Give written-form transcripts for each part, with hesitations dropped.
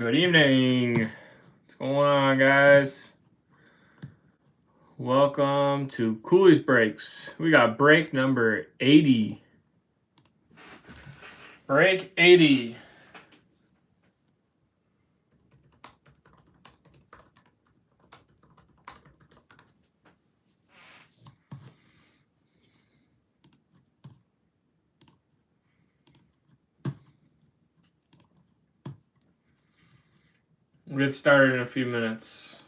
Good evening. What's going on, guys? Welcome to Cooley's Breaks. We got break number 80. Break 80. We'll get started in a few minutes.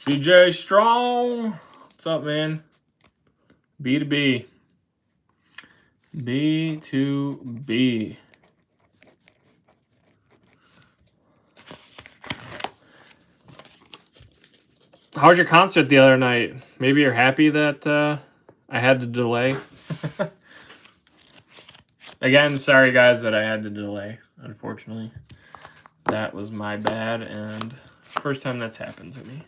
CJ Strong. What's up, man? B to B. B to B. How was your concert the other night? Maybe you're happy that I had to delay. Again, sorry guys that I had to delay, unfortunately. That was my bad, and first time that's happened to me.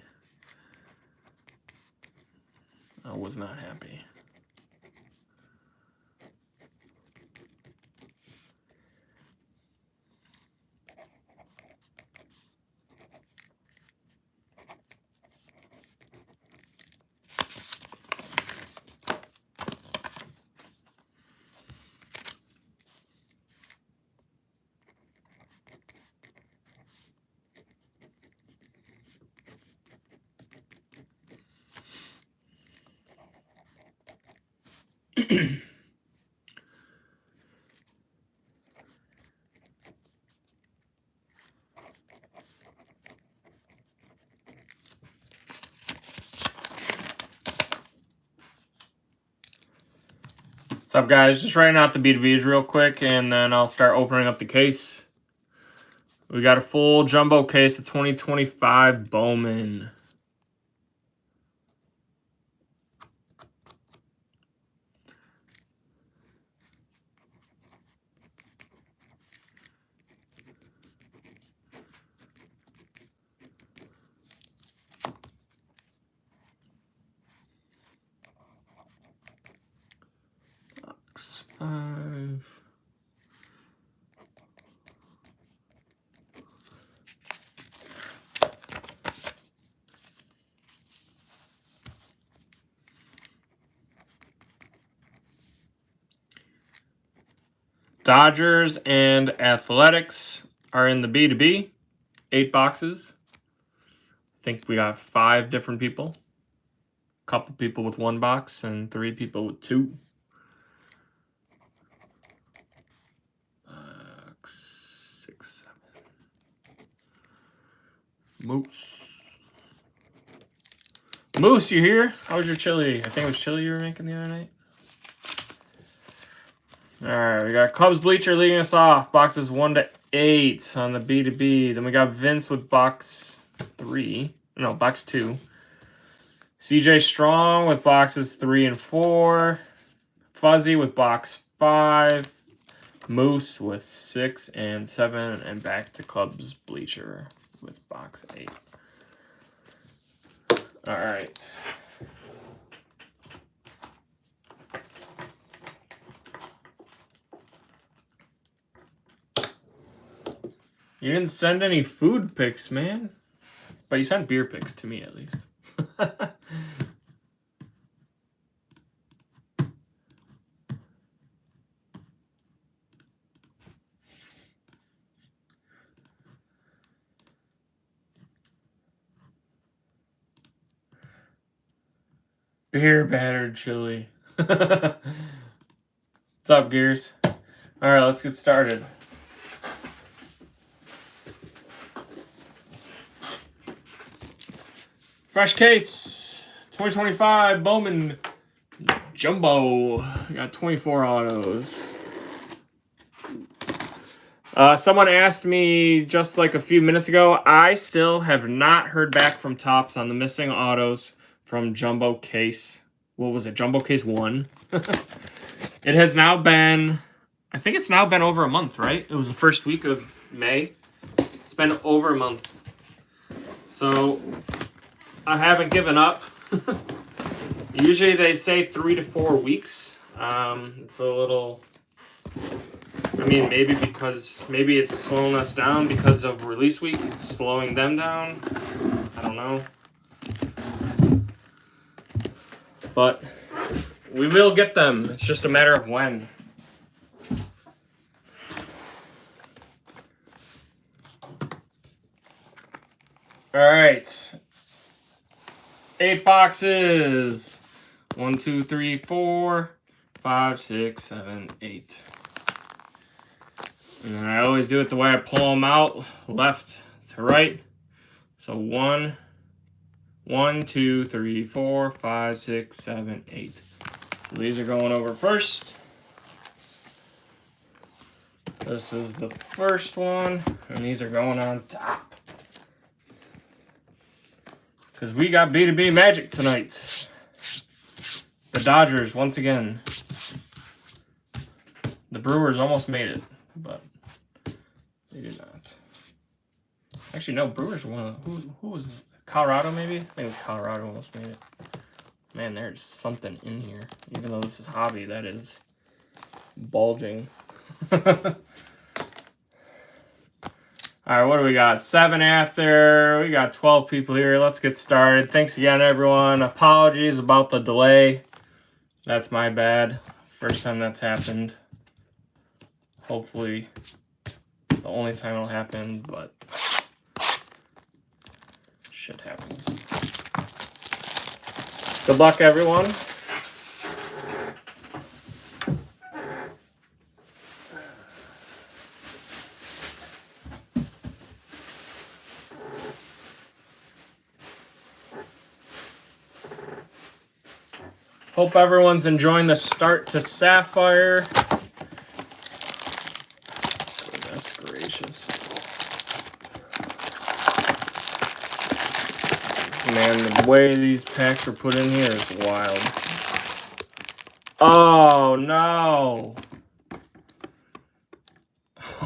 I was not happy. What's up, guys? Just writing out the B2Bs real quick, and then I'll start opening up the case. We got a full jumbo case of 2025 Bowman. Box 5. Dodgers and Athletics are in the B2B. 8 boxes. I think we got 5 different people. A couple people with 1 box and 3 people with 2. Box 6, 7. Moose, you here? How was your chili? I think it was chili you were making the other night. Alright, we got Cubs Bleacher leading us off. Boxes 1 to 8 on the B2B. Then we got Vince with box 3. No, box 2. CJ Strong with boxes 3 and 4. Fuzzy with box 5. Moose with 6 and 7. And back to Cubs Bleacher with box 8. Alright. You didn't send any food pics, man. But you sent beer pics to me, at least. Beer battered chili. What's up, Gears? Alright, let's get started. Fresh case, 2025 Bowman Jumbo. Got 24 autos. Someone asked me just like a few minutes ago. I still have not heard back from Topps on the missing autos from Jumbo Case. What was it? Jumbo Case 1. It has now been, I think it's now been over a month, right? It was the first week of May. It's been over a month. So I haven't given up. Usually they say 3 to 4 weeks. It's a little, I mean, maybe it's slowing us down because of release week, slowing them down. I don't know. But we will get them. It's just a matter of when. All right. 8 boxes. 1, 2, 3, 4, 5, 6, 7, 8. And then I always do it the way I pull them out, left to right. So 1, 2, 3, 4, 5, 6, 7, 8. So these are going over first. This is the first one, and these are going on top. Because we got B2B Magic tonight. The Dodgers, once again. The Brewers almost made it, but they did not. Actually, no, Brewers won. Who was it? Colorado, maybe? I think it was Colorado almost made it. Man, there's something in here. Even though this is hobby, that is bulging. Alright, what do we got? 7 after. We got 12 people here. Let's get started. Thanks again, everyone. Apologies about the delay. That's my bad. First time that's happened. Hopefully, the only time it'll happen, but shit happens. Good luck, everyone. Hope everyone's enjoying the start to Sapphire. Goodness gracious. Man, the way these packs are put in here is wild. Oh, no.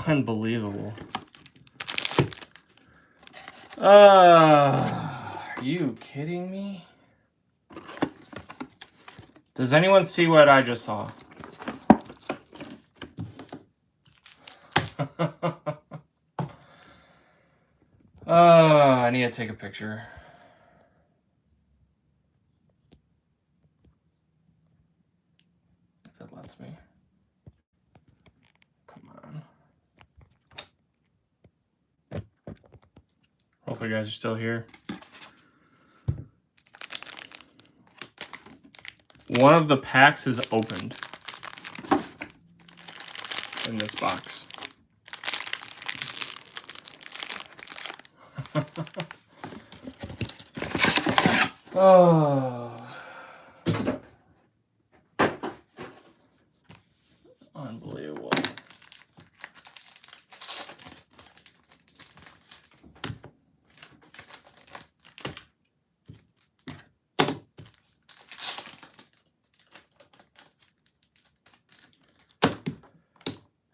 Unbelievable. Are you kidding me? Does anyone see what I just saw? I need to take a picture. If it lets me. Come on. Hopefully you guys are still here. One of the packs is opened in this box. Oh. Unbelievable.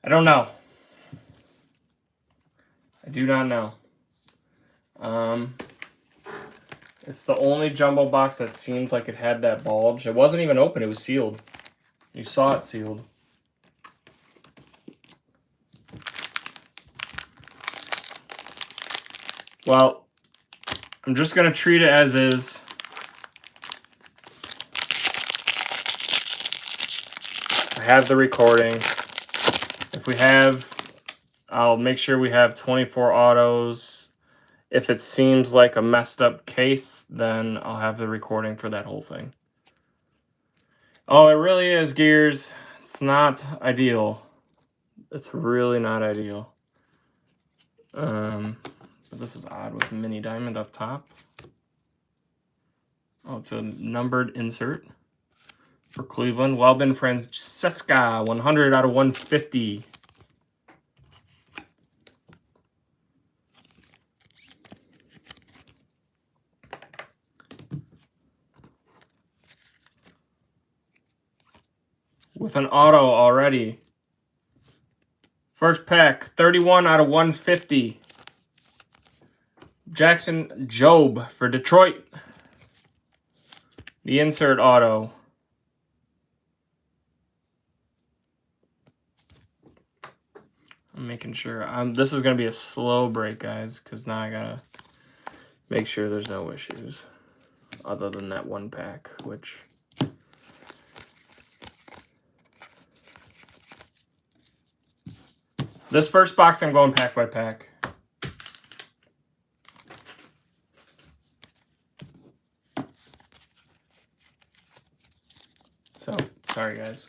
I don't know. I do not know. It's the only jumbo box that seemed like it had that bulge. It wasn't even open, it was sealed. You saw it sealed. Well, I'm just going to treat it as is. I have the recording. If we have, I'll make sure we have 24 autos. If it seems like a messed up case, then I'll have the recording for that whole thing. Oh, it really is, Gears. It's not ideal. It's really not ideal. But this is odd with mini diamond up top. Oh, it's a numbered insert for Cleveland. Welbin Francesca, 100 out of 150. With an auto already. First pack, 31 out of 150. Jackson Jobe for Detroit. The insert auto. I'm making sure. This is going to be a slow break, guys, because now I got to make sure there's no issues other than that one pack, which... This first box, I'm going pack by pack. So, sorry, guys.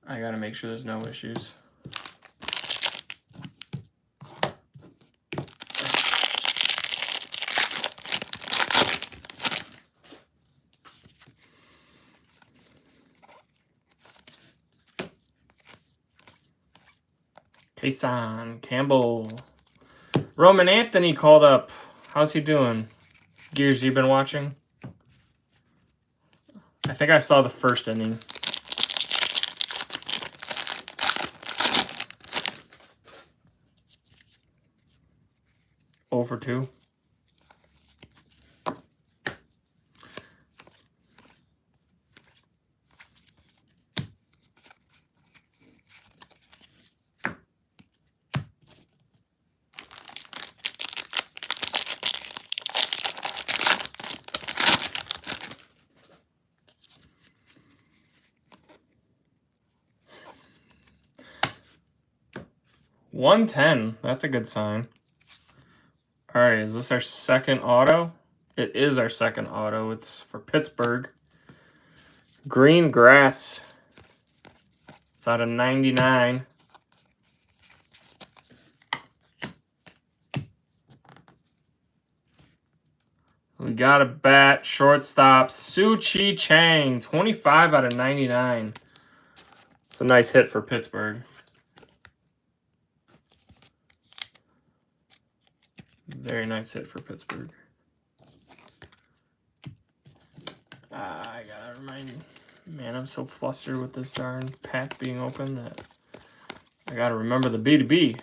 I got to make sure there's no issues. Tayson Campbell. Roman Anthony called up. How's he doing? Gears, you been watching? I think I saw the first inning. For 2. $110. That's a good sign. All right, is this our second auto? It is our second auto. It's for Pittsburgh. Green Grass. It's out of 99. We got a bat, shortstop, Su-Chi Chang, 25 out of 99. It's a nice hit for Pittsburgh. Very nice hit for Pittsburgh. I gotta remind you. Man, I'm so flustered with this darn pack being open that I gotta remember the B2B.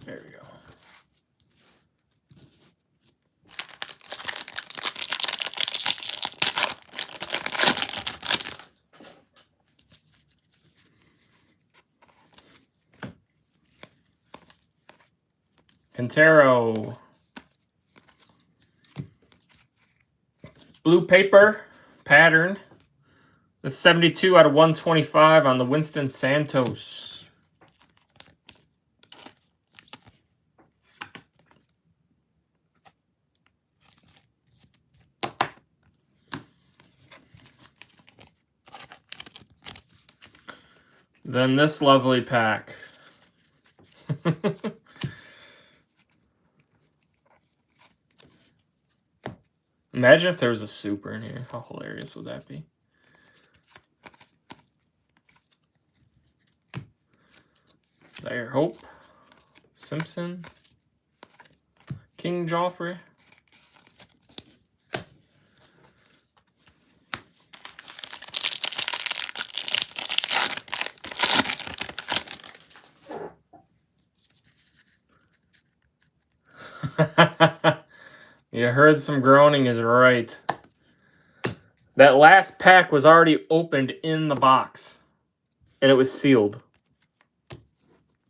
There we go. Quintero. Blue paper pattern. That's 72 out of 125 on the Winston Santos. Then this lovely pack. Imagine if there was a super in here. How hilarious would that be? Zaire Hope. Simpson. King Joffrey. You heard some groaning is right. That last pack was already opened in the box. And it was sealed.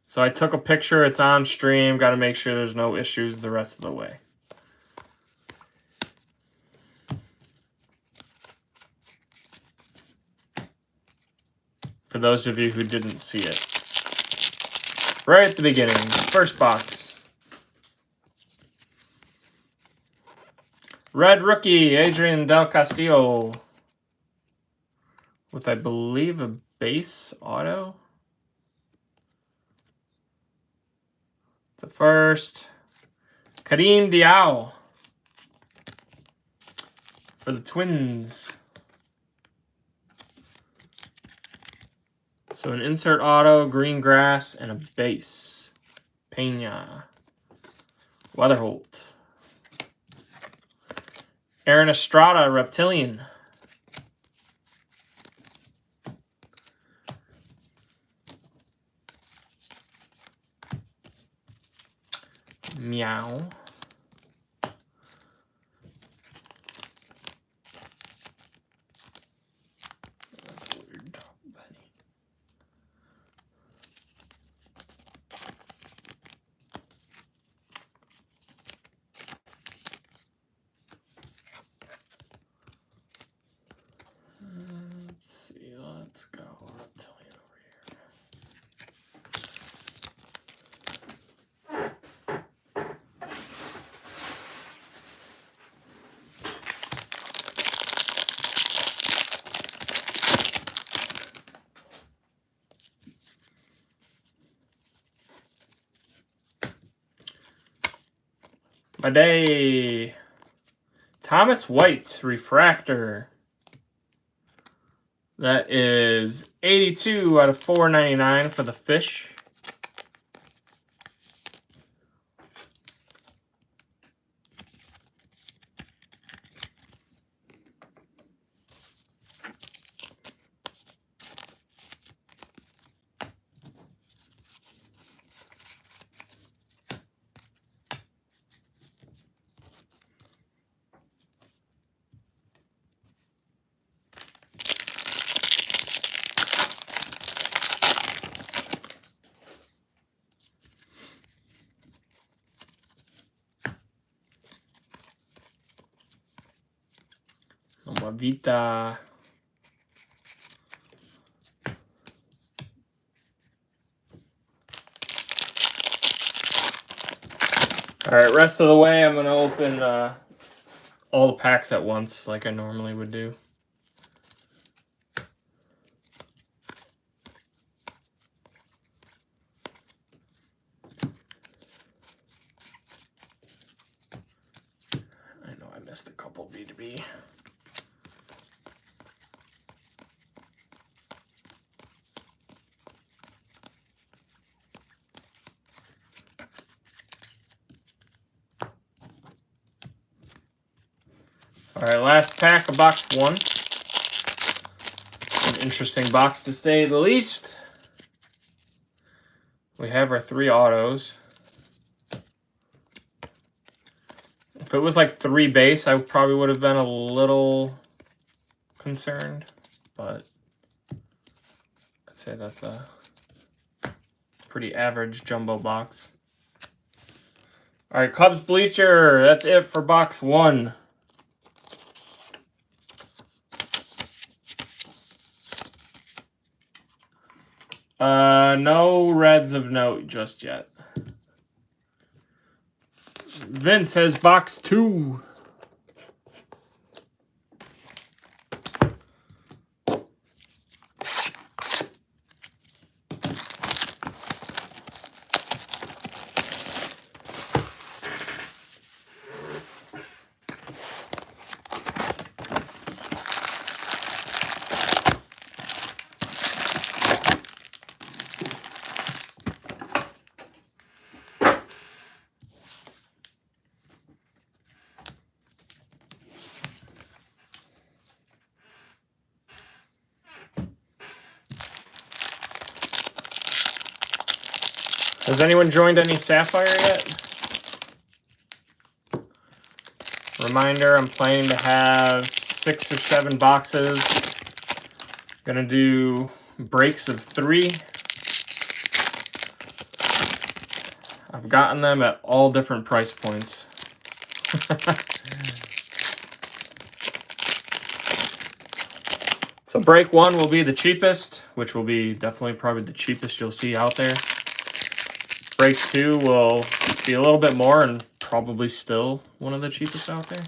So I took a picture. It's on stream. Got to make sure there's no issues the rest of the way. For those of you who didn't see it. Right at the beginning, first box. Red rookie, Adrian Del Castillo. With, I believe, a base auto. The first, Kareem Diao for the Twins. So an insert auto, green grass, and a base. Pena. Weatherholt. Aaron Estrada, Reptilian. Meow. That's weird. Let's see. Let's go. Reptilian over here. My day. Thomas White, Refractor. That is 82 out of 499 for the Fish. Vita. All right, rest of the way, I'm going to open all the packs at once like I normally would do. I know I missed a couple B2B. All right, last pack of box 1. An interesting box to say the least. We have our 3 autos. If it was like 3 base, I probably would have been a little concerned, but I'd say that's a pretty average jumbo box. All right, Cubs Bleacher, that's it for box 1. No Reds of note just yet. Vince has box 2. Has anyone joined any Sapphire yet? Reminder, I'm planning to have 6 or 7 boxes. Gonna do breaks of 3. I've gotten them at all different price points. So break 1 will be the cheapest, which will be definitely probably the cheapest you'll see out there. Break 2 will be a little bit more and probably still one of the cheapest out there.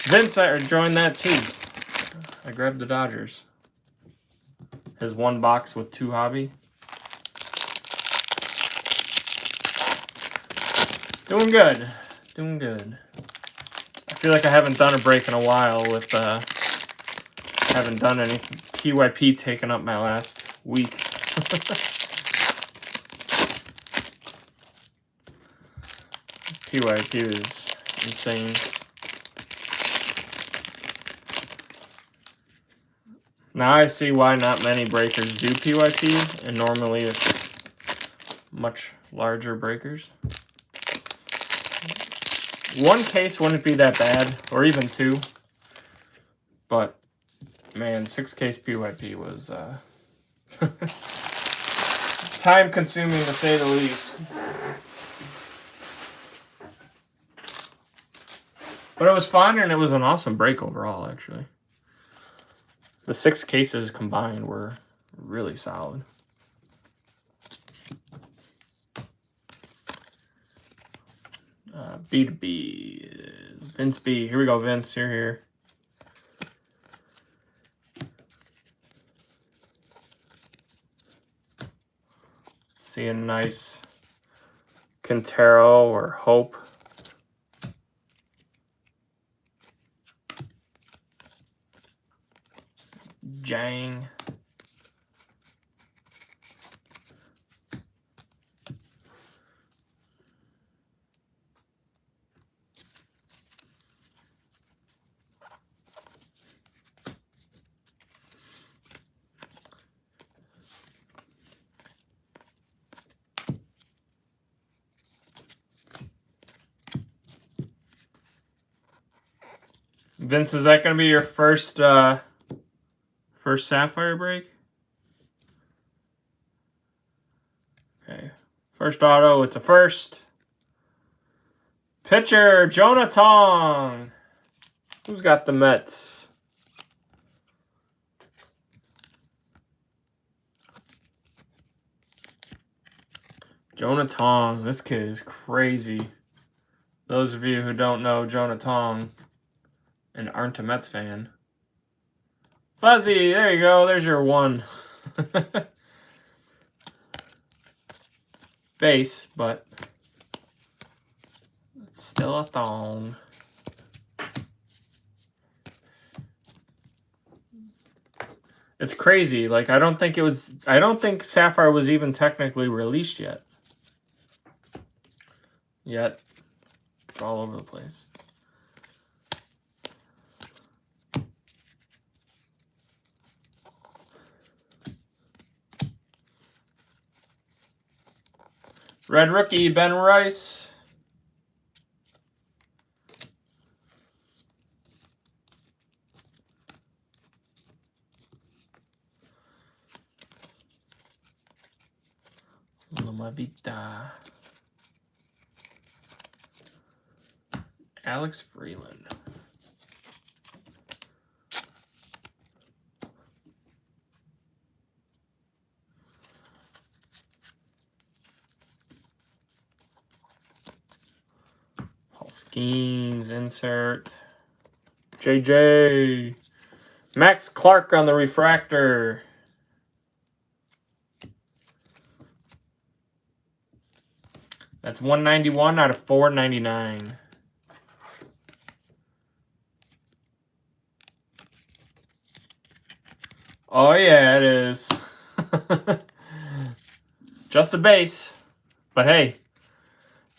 Vince, I joined that too. I grabbed the Dodgers. His 1 box with 2 hobby. Doing good. Doing good. I feel like I haven't done a break in a while with haven't done any PYP taking up my last week. PYP is insane. Now I see why not many breakers do PYP, and normally it's much larger breakers. 1 case wouldn't be that bad, or even 2. But, man, 6 case PYP was time consuming to say the least. But it was fun, and it was an awesome break overall, actually. The 6 cases combined were really solid. B to B is Vince B. Here we go, Vince. You're here. See a nice Quintero or Hope. Jang. Vince, is that going to be your first Sapphire break? Okay. First auto, it's a first. Pitcher, Jonah Tong. Who's got the Mets? Jonah Tong. This kid is crazy. Those of you who don't know Jonah Tong and aren't a Mets fan. Fuzzy, there you go. There's your 1. Base, but it's still a thong. It's crazy. Like, I don't think Sapphire was even technically released yet. It's all over the place. Red rookie, Ben Rice. Loma Vita. Alex Freeland. Paul Skeens, insert. JJ. Max Clark on the refractor. That's 191 out of 499. Oh, yeah, it is. Just a base. But hey,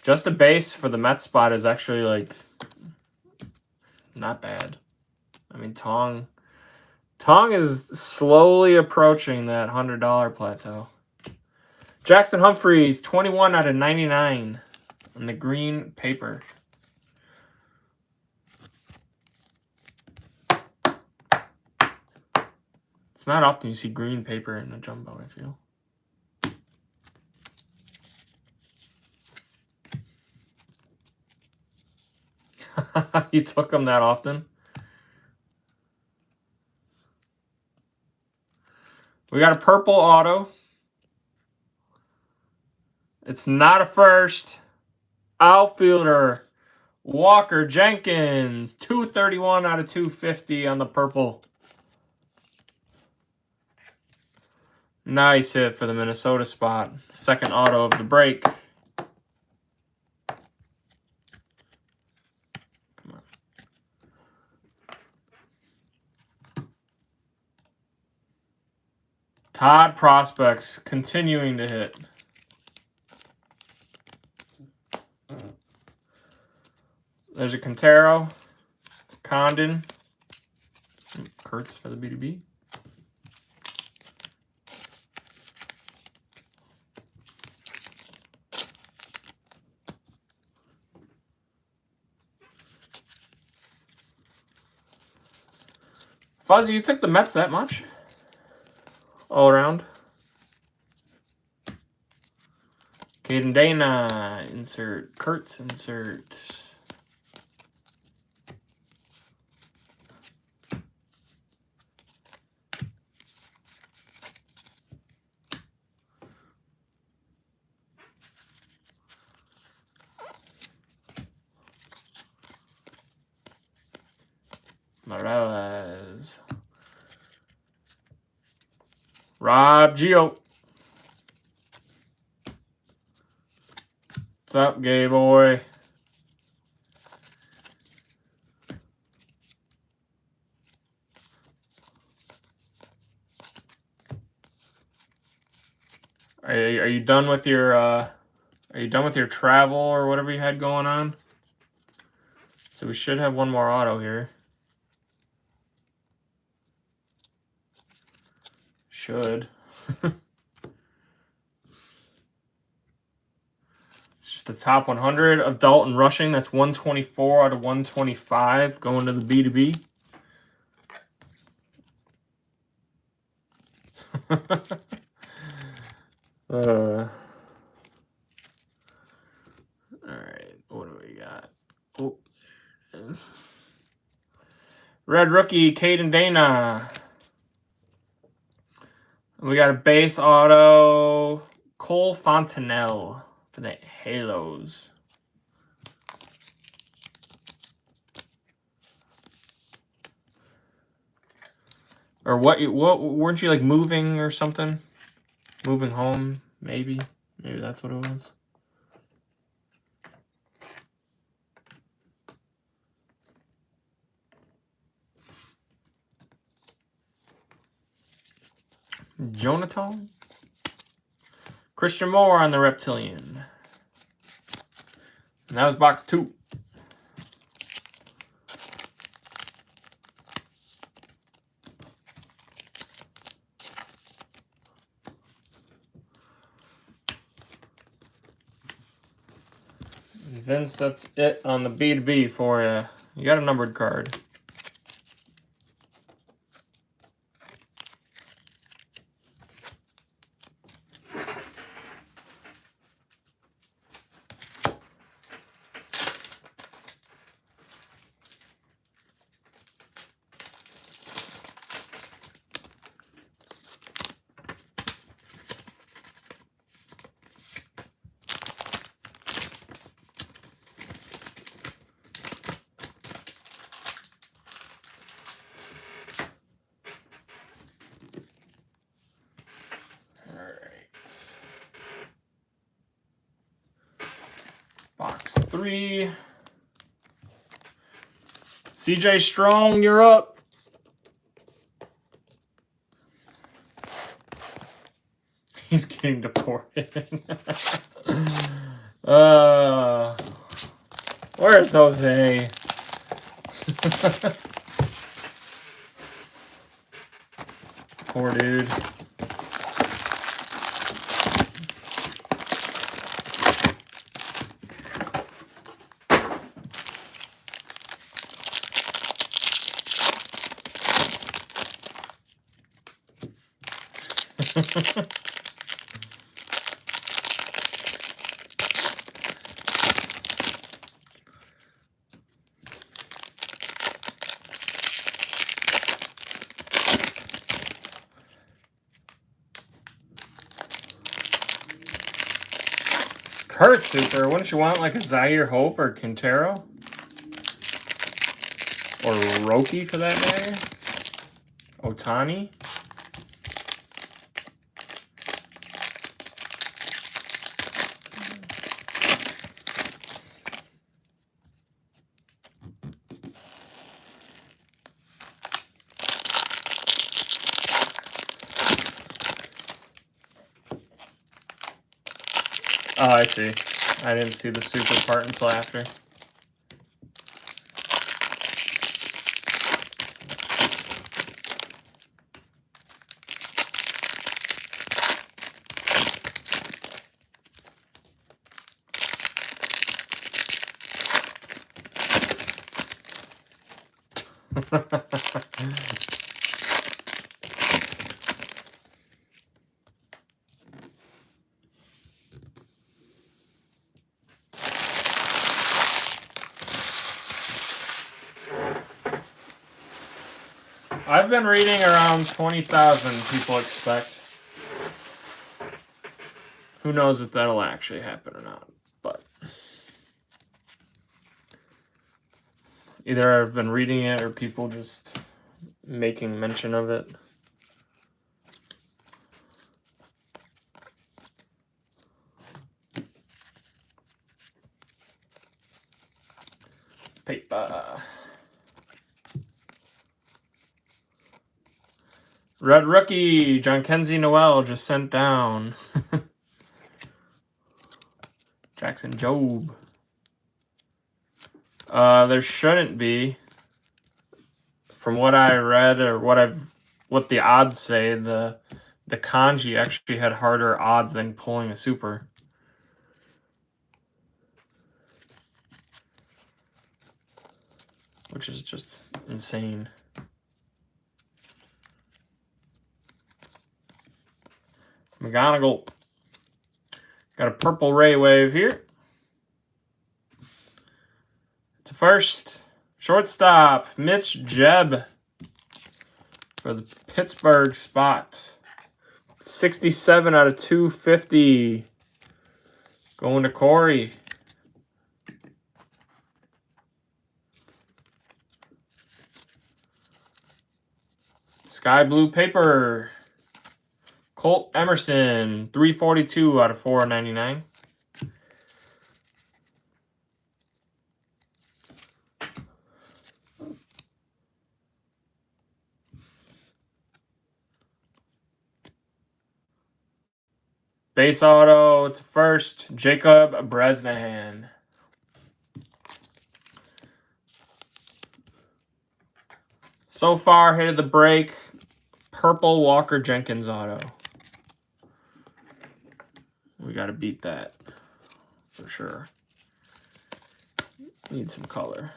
just a base for the Mets spot is actually, like, not bad. I mean, Tong is slowly approaching that $100 plateau. Jackson Humphreys, 21 out of 99 on the green paper. It's not often you see green paper in a jumbo, I feel. You took them that often? We got a purple auto. It's not a first. Outfielder, Walker Jenkins. 231 out of 250 on the purple. Nice hit for the Minnesota spot. Second auto of the break. Come on. Todd Prospects continuing to hit. There's a Quintero, Condon, Kurtz for the B2B. Fuzzy, you took the Mets that much? All around. Caden Dana, insert. Kurtz, insert. Morales. Rob Gio. What's up, gay boy? Are you done with your travel or whatever you had going on? So we should have one more auto here. Should. It's just the top 100 of Dalton rushing. That's 124 out of 125 going to the B2B. All right, what do we got? Oh, red rookie, Caden Dana. We got a base auto, Cole Fontenelle for the Halos. Or what weren't you like moving or something? Moving home, maybe. Maybe that's what it was. Jonathan. Christian Moore on the Reptilian. And that was box 2. Vince, that's it on the B2B for you. You got a numbered card. Box 3. CJ Strong, you're up. He's getting deported. Where's Jose? Poor dude. Kurt Super, wouldn't you want like a Zaire Hope or Quintero? Or Roki for that matter? Otani? Oh, I see. I didn't see the super part until after. I've been reading around 20,000 people expect. Who knows if that'll actually happen or not, but either I've been reading it or people just making mention of it. Paper. Red Rookie, John Kenzie Noel just sent down. Jackson Jobe. There shouldn't be. From what I read or what the odds say, the kanji actually had harder odds than pulling a super. Which is just insane. McGonagall. Got a purple Ray Wave here. It's a first. Shortstop, Mitch Jebb for the Pittsburgh spot. 67 out of 250. Going to Corey. Sky blue paper. Colt Emerson, 342 out of 499. Base auto, it's first, Jacob Bresnahan. So far, hit of the break, purple Walker Jenkins auto. We got to beat that for sure. Need some color.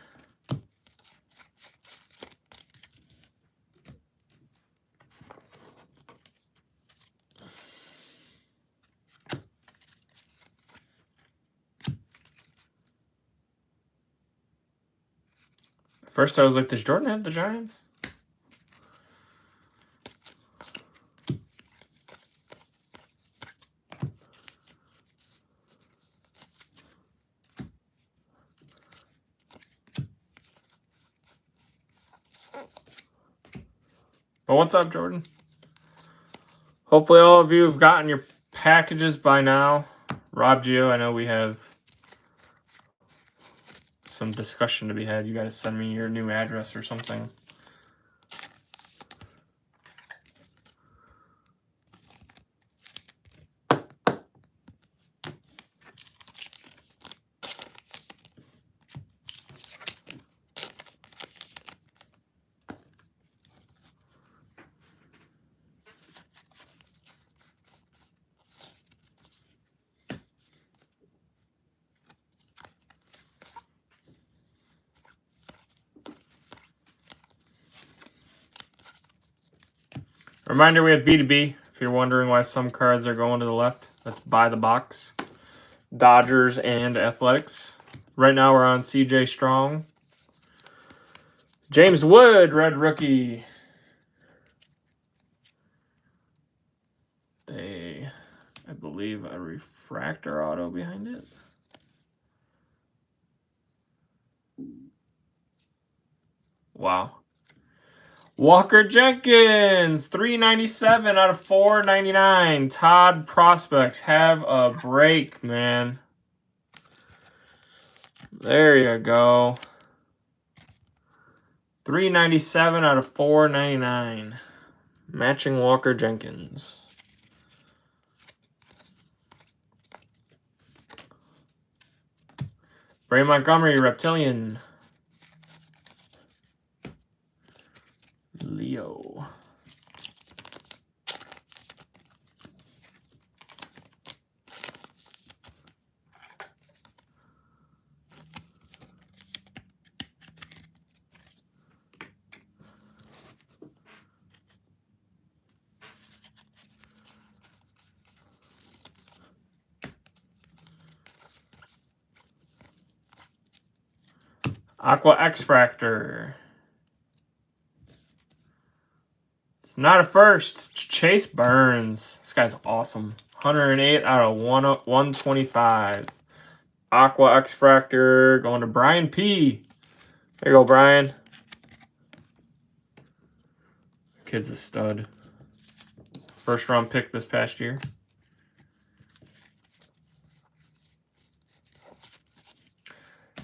First, I was like, does Jordan have the Giants? But what's up, Jordan? Hopefully all of you have gotten your packages by now. Rob Gio, I know we have some discussion to be had. You got to send me your new address or something. Reminder, we have B2B. If you're wondering why some cards are going to the left, that's by the box. Dodgers and Athletics. Right now we're on CJ Strong. James Wood, red rookie. I believe believe, a refractor auto behind it. Wow. Walker Jenkins, 397 out of 499. Todd Prospects, have a break, man. There you go. 397 out of 499. Matching Walker Jenkins. Bray Montgomery, Reptilian. Leo. Aqua X-Fractor. It's not a first. It's Chase Burns. This guy's awesome. 108 out of 125. Aqua X-Fractor going to Brian P. There you go, Brian. Kid's a stud. First round pick this past year.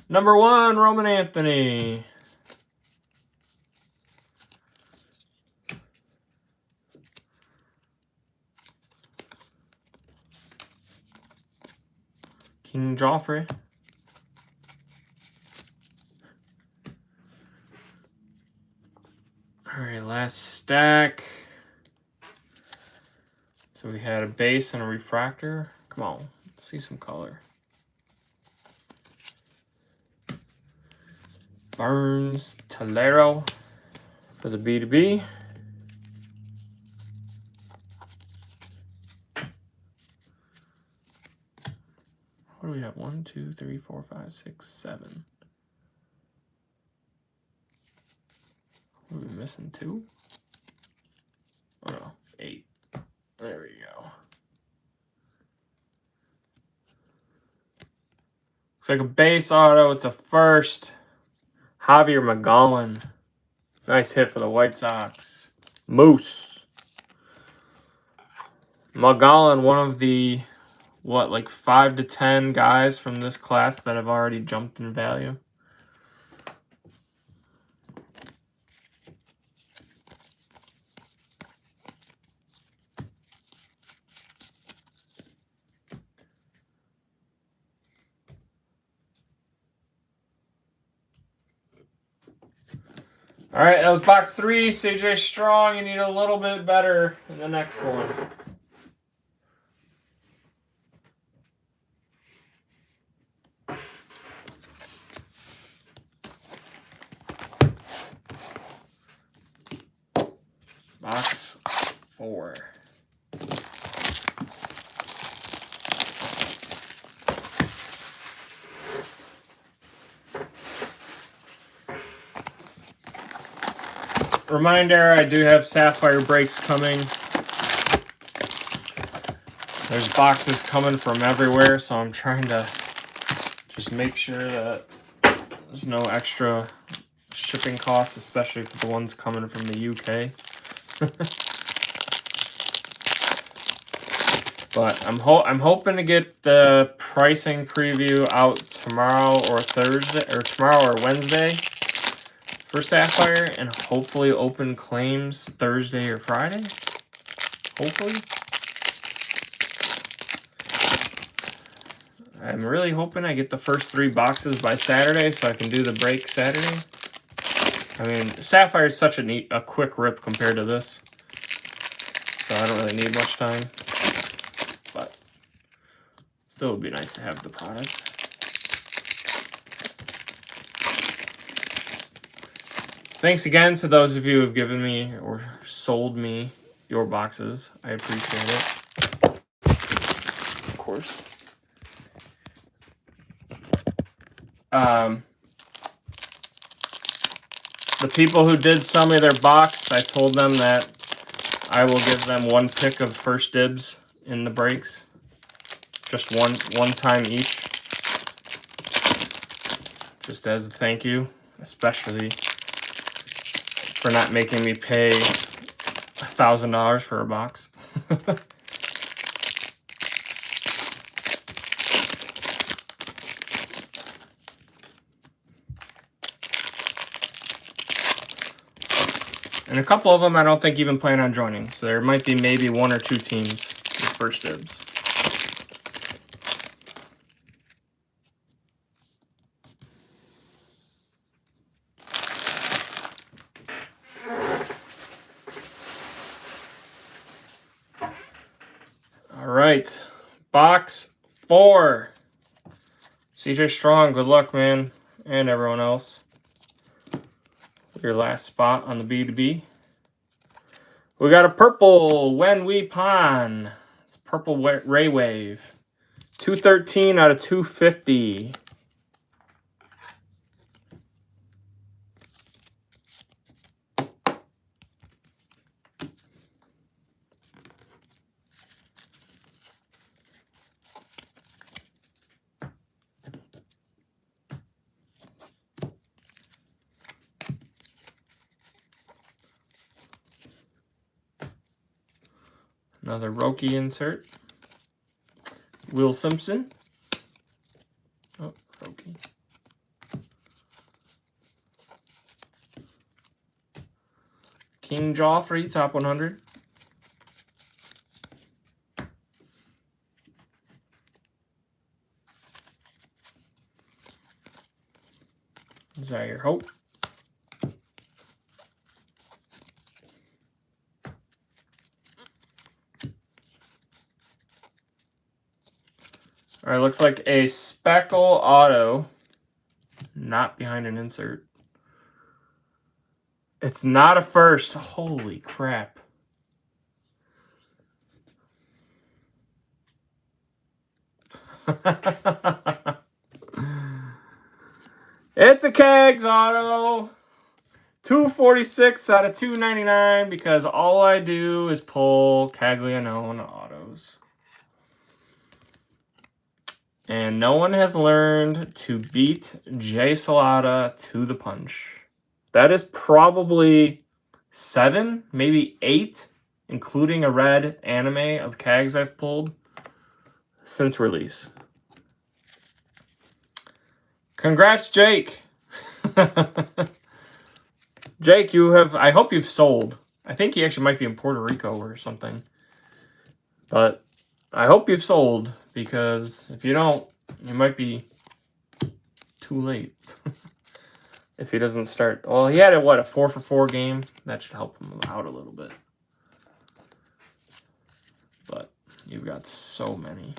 Number 1, Roman Anthony. King Joffrey. All right, last stack. So we had a base and a refractor. Come on, let's see some color. Burns, Tolero for the B2B. What do we have? 1, 2, 3, 4, 5, 6, 7. What are we missing? 2? Oh no, 8. There we go. Looks like a base auto. It's a first. Javier McGowan. Nice hit for the White Sox. Moose. McGowan, one of the, what, like 5 to 10 guys from this class that have already jumped in value. All right, that was box 3. CJ Strong, you need a little bit better in the next one. Box 4. Reminder, I do have Sapphire breaks coming. There's boxes coming from everywhere, so I'm trying to just make sure that there's no extra shipping costs, especially for the ones coming from the UK. But I'm hoping to get the pricing preview out tomorrow or Thursday, or tomorrow or Wednesday for Sapphire, and hopefully open claims Thursday or Friday. Hopefully. I'm really hoping I get the first 3 boxes by Saturday so I can do the break Saturday. I mean, Sapphire is such a quick rip compared to this, so I don't really need much time. But still, it would be nice to have the product. Thanks again to those of you who have given me or sold me your boxes. I appreciate it. Of course. The people who did sell me their box, I told them that I will give them 1 pick of first dibs in the breaks. Just one time each. Just as a thank you, especially for not making me pay $1,000 for a box. And a couple of them I don't think even plan on joining. So there might be maybe 1 or 2 teams with first dibs. All right. Box 4. CJ Strong, good luck, man. And everyone else. Your last spot on the B2B. We got a purple When We Pon. It's purple Ray Wave. 213 out of 250. Another Roki insert. Will Simpson. Oh, Roki. King Joffrey, top 100. Is that your hope? All right, looks like a Speckle auto, not behind an insert. It's not a first. Holy crap. It's a Kegs auto. 246 out of 299 because all I do is pull Caglianone autos. And no one has learned to beat Jay Salata to the punch. That is probably 7, maybe 8, including a red anime of Cags I've pulled since release. Congrats, Jake. Jake, you have, I hope you've sold. I think he actually might be in Puerto Rico or something. But I hope you've sold, because if you don't, you might be too late. If he doesn't start. Well, he had a 4-for-4 game. That should help him out a little bit. But you've got so many.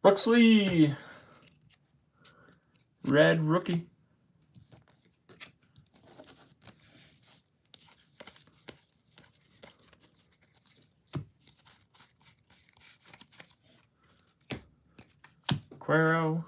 Brooksley. Red rookie. Quero.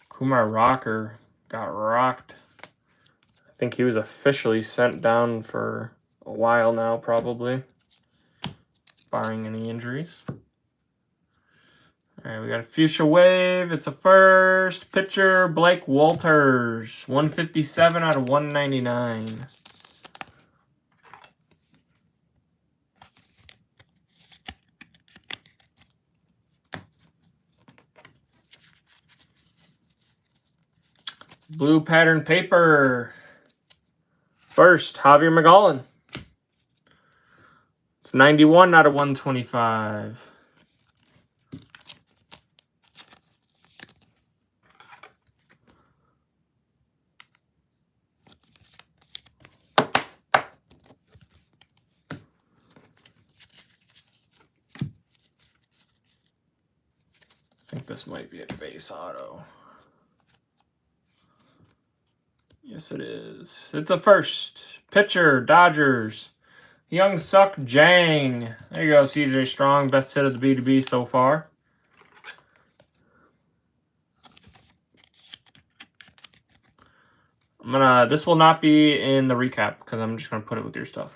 Kumar Rocker got rocked. I think he was officially sent down for a while now, probably, barring any injuries. All right, we got a Fuchsia Wave. It's a first pitcher, Blake Walters, 157 out of 199. Blue pattern paper. First, Javier McGollin. It's 91 out of 125. I think this might be a base auto. Yes, Yes, it is. It's a first. Pitcher, Dodgers. Young Suk Jang. There you go, CJ Strong. Best hit of the B2B so far. This will not be in the recap because I'm just gonna put it with your stuff.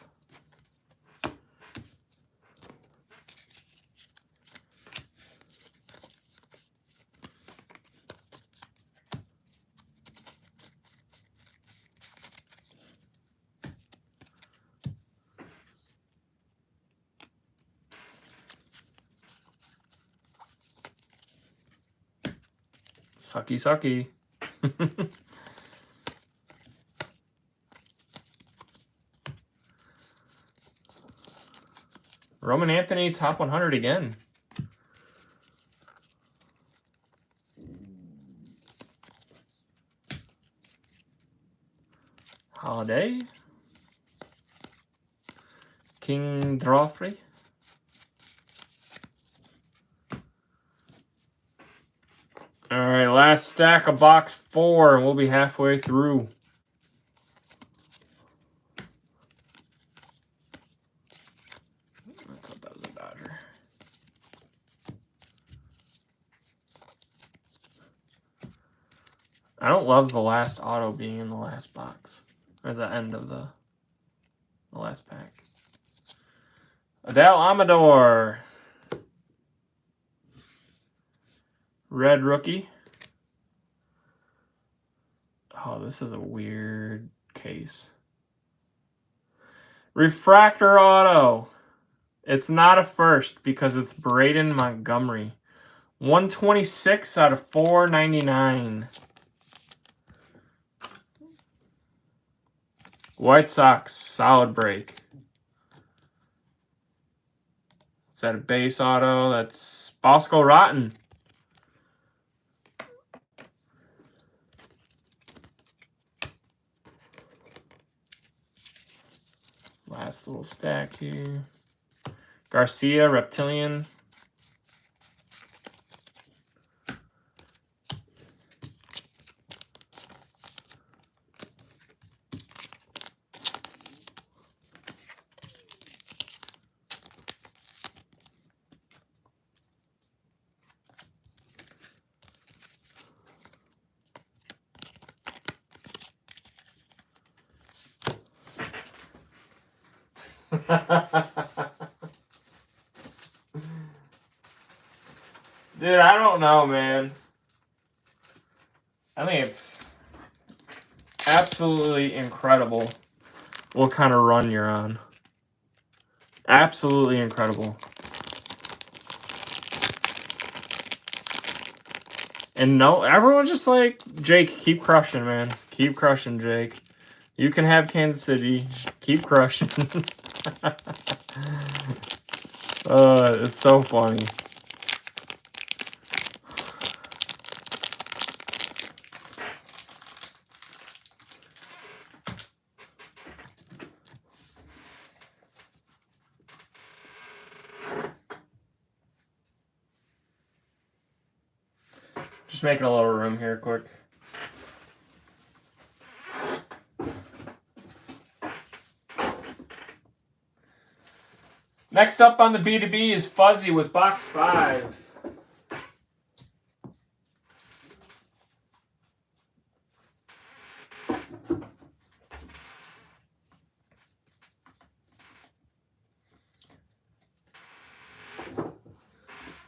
Sucky, sucky. Roman Anthony, top 100 again. Holiday. King Droffrey. All right, last stack of box 4, and we'll be halfway through. I thought that was a Dodger. I don't love the last auto being in the last box, or the end of the last pack. Adele Amador. Red rookie. Oh, this is a weird case. Refractor auto. It's not a first because it's Braden Montgomery. 126 out of 499. White Sox, solid break. Is that a base auto? That's Bosco Rotten. Last little stack here. Garcia, Reptilian. Dude, I don't know, man. I think it's absolutely incredible what kind of run you're on. Absolutely incredible. And no, everyone's just like, Jake, keep crushing, man. Keep crushing, Jake. You can have Kansas City. Keep crushing. It's so funny. Just making a little room here quick. Next up on the B2B is Fuzzy with box 5.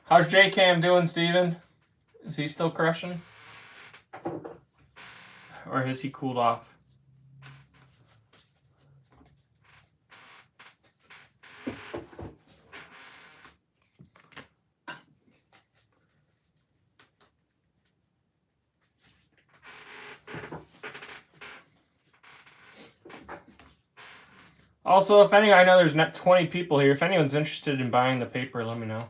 How's J-Cam doing, Steven? Is he still crushing? Or has he cooled off? Also, if any, I know there's not 20 people here. If anyone's interested in buying the paper, let me know.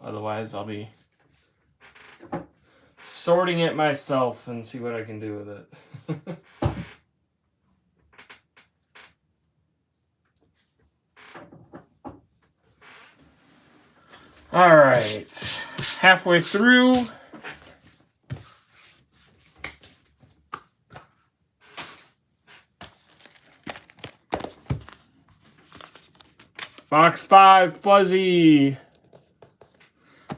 Otherwise, I'll be sorting it myself and see what I can do with it. All right, halfway through. Box 5, Fuzzy.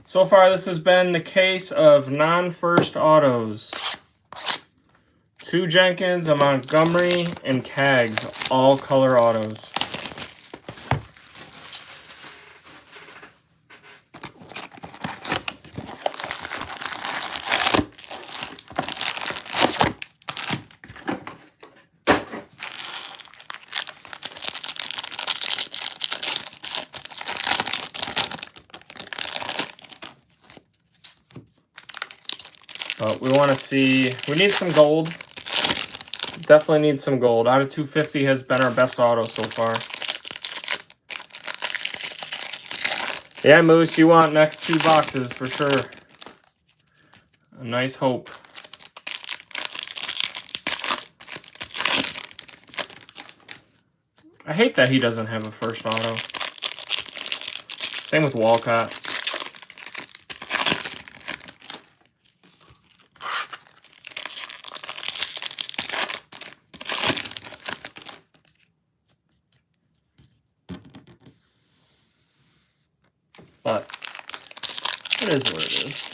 So far, this has been the case of non-first autos. 2 Jenkins, a Montgomery, and Cags, all color autos. But we want to see, we need some gold. Definitely need some gold. Out of 250 has been our best auto so far. Yeah, Moose, you want next 2 boxes for sure. A nice hope. I hate that he doesn't have a first auto. Same with Walcott. But it is what it is.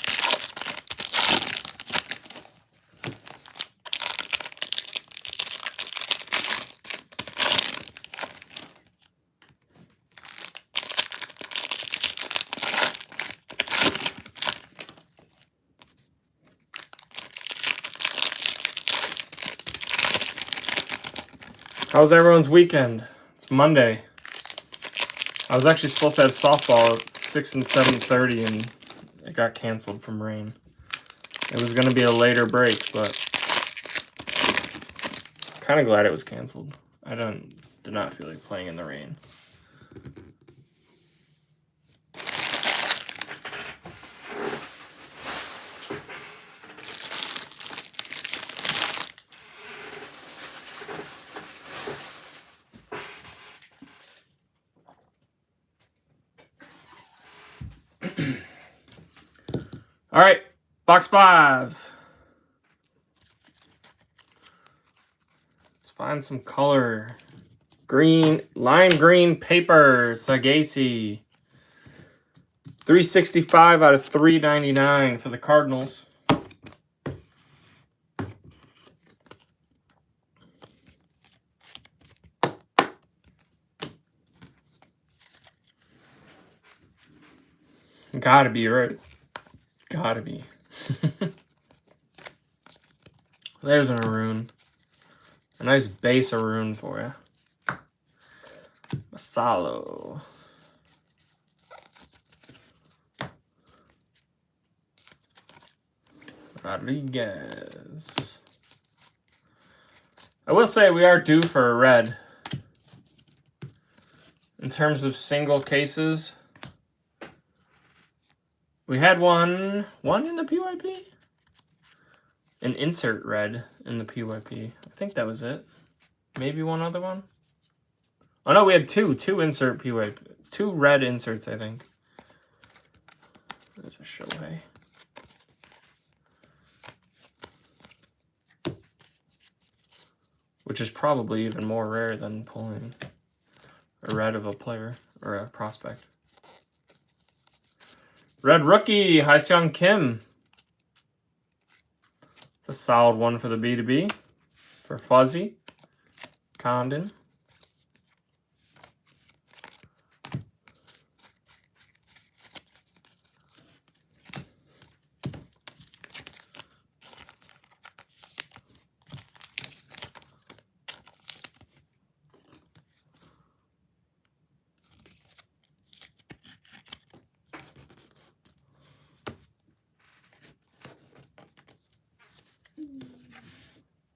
How was everyone's weekend? It's Monday. I was actually supposed to have softball at 6 and 7:30, and it got canceled from rain. It was going to be a later break, but I'm kind of glad it was canceled. I did not feel like playing in the rain. All right, box 5. Let's find some color. Green, lime green paper, Sagasi. 365 out of 399 for the Cardinals. Gotta be right. Gotta be. There's an Maroon. A nice base Maroon for you. Masalo. Rodriguez. I will say we are due for a red. In terms of single cases, we had one in the PYP? An insert red in the PYP. I think that was it. Maybe one other one? Oh no, we had two insert PYP. 2 red inserts, I think. There's a Shohei. Which is probably even more rare than pulling a red of a player or a prospect. Red rookie, Hyseung Kim. It's a solid one for the B2B. For Fuzzy. Condon.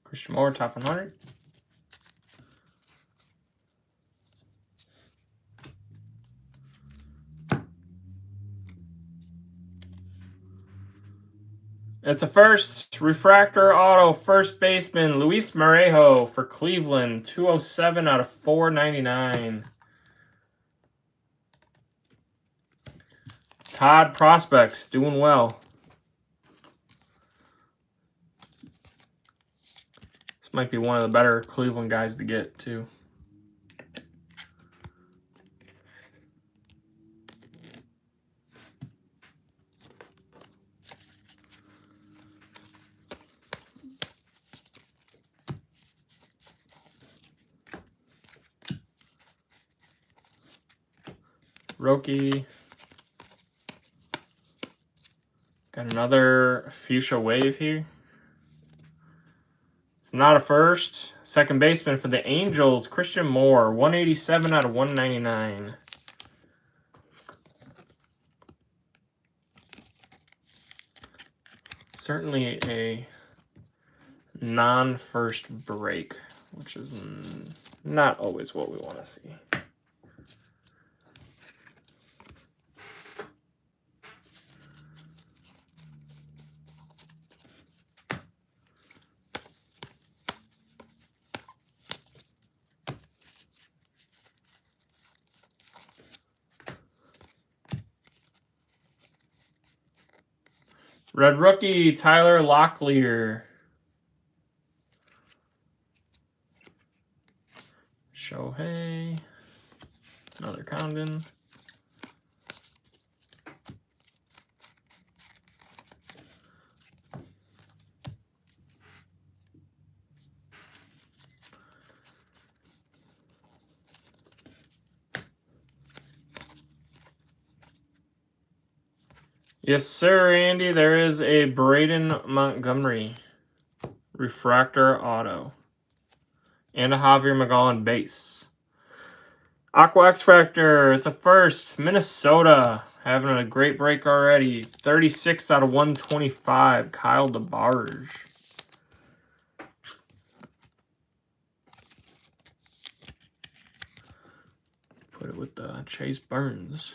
Christian Moore, top 100. It's a first refractor auto first baseman Luis Morejo for Cleveland, 207 out of 499. Todd Prospects doing well. This might be one of the better Cleveland guys to get too. Rookie. Got another Fuchsia Wave here. It's not a first. Second baseman for the Angels, Christian Moore, 187 out of 199. Certainly a non-first break, which is not always what we want to see. Red rookie, Tyler Locklear. Shohei. Another Condon. Yes, sir, Andy. There is a Braden Montgomery refractor auto. And a Javier McGowan base. Aqua X Factor. It's a first. Minnesota. Having a great break already. 36 out of 125. Kyle DeBarge. Put it with Chase Burns.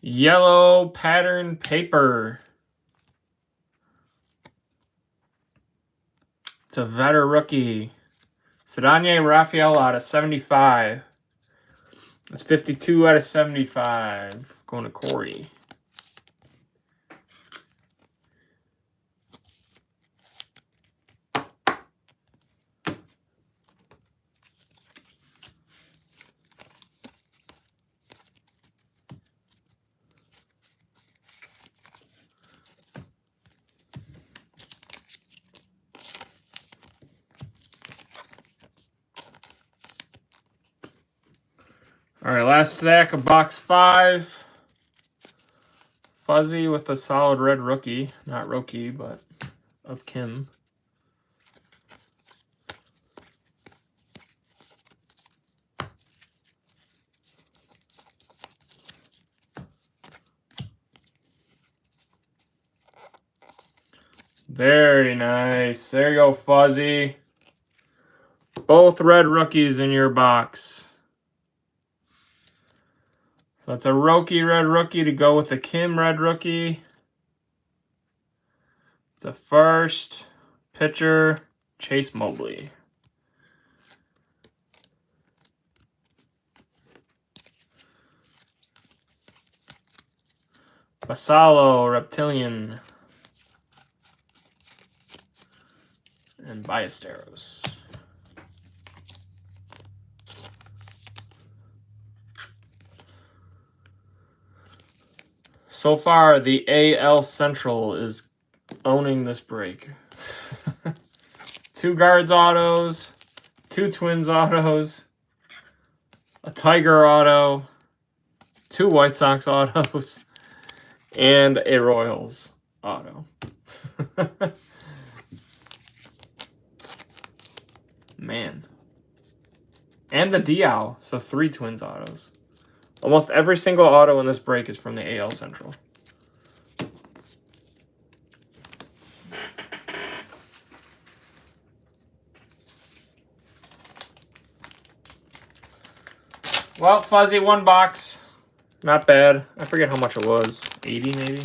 Yellow pattern paper. It's a veteran rookie. Cedanye Rafael out of 75. That's 52 out of 75. Going to Corey. All right, last stack of box 5. Fuzzy with a solid red rookie. Not rookie, but of Kim. Very nice. There you go, Fuzzy. Both red rookies in your box. So that's a Roki red rookie to go with the Kim red rookie. It's a first pitcher, Chase Mobley. Basalo, Reptilian. And Ballesteros. So far, the AL Central is owning this break. 2 Guards autos, 2 Twins autos, a Tiger auto, 2 White Sox autos, and a Royals auto. Man. And the Diao, so 3 Twins autos. Almost every single auto in this break is from the AL Central. Well, Fuzzy, 1 box. Not bad. I forget how much it was. 80 maybe?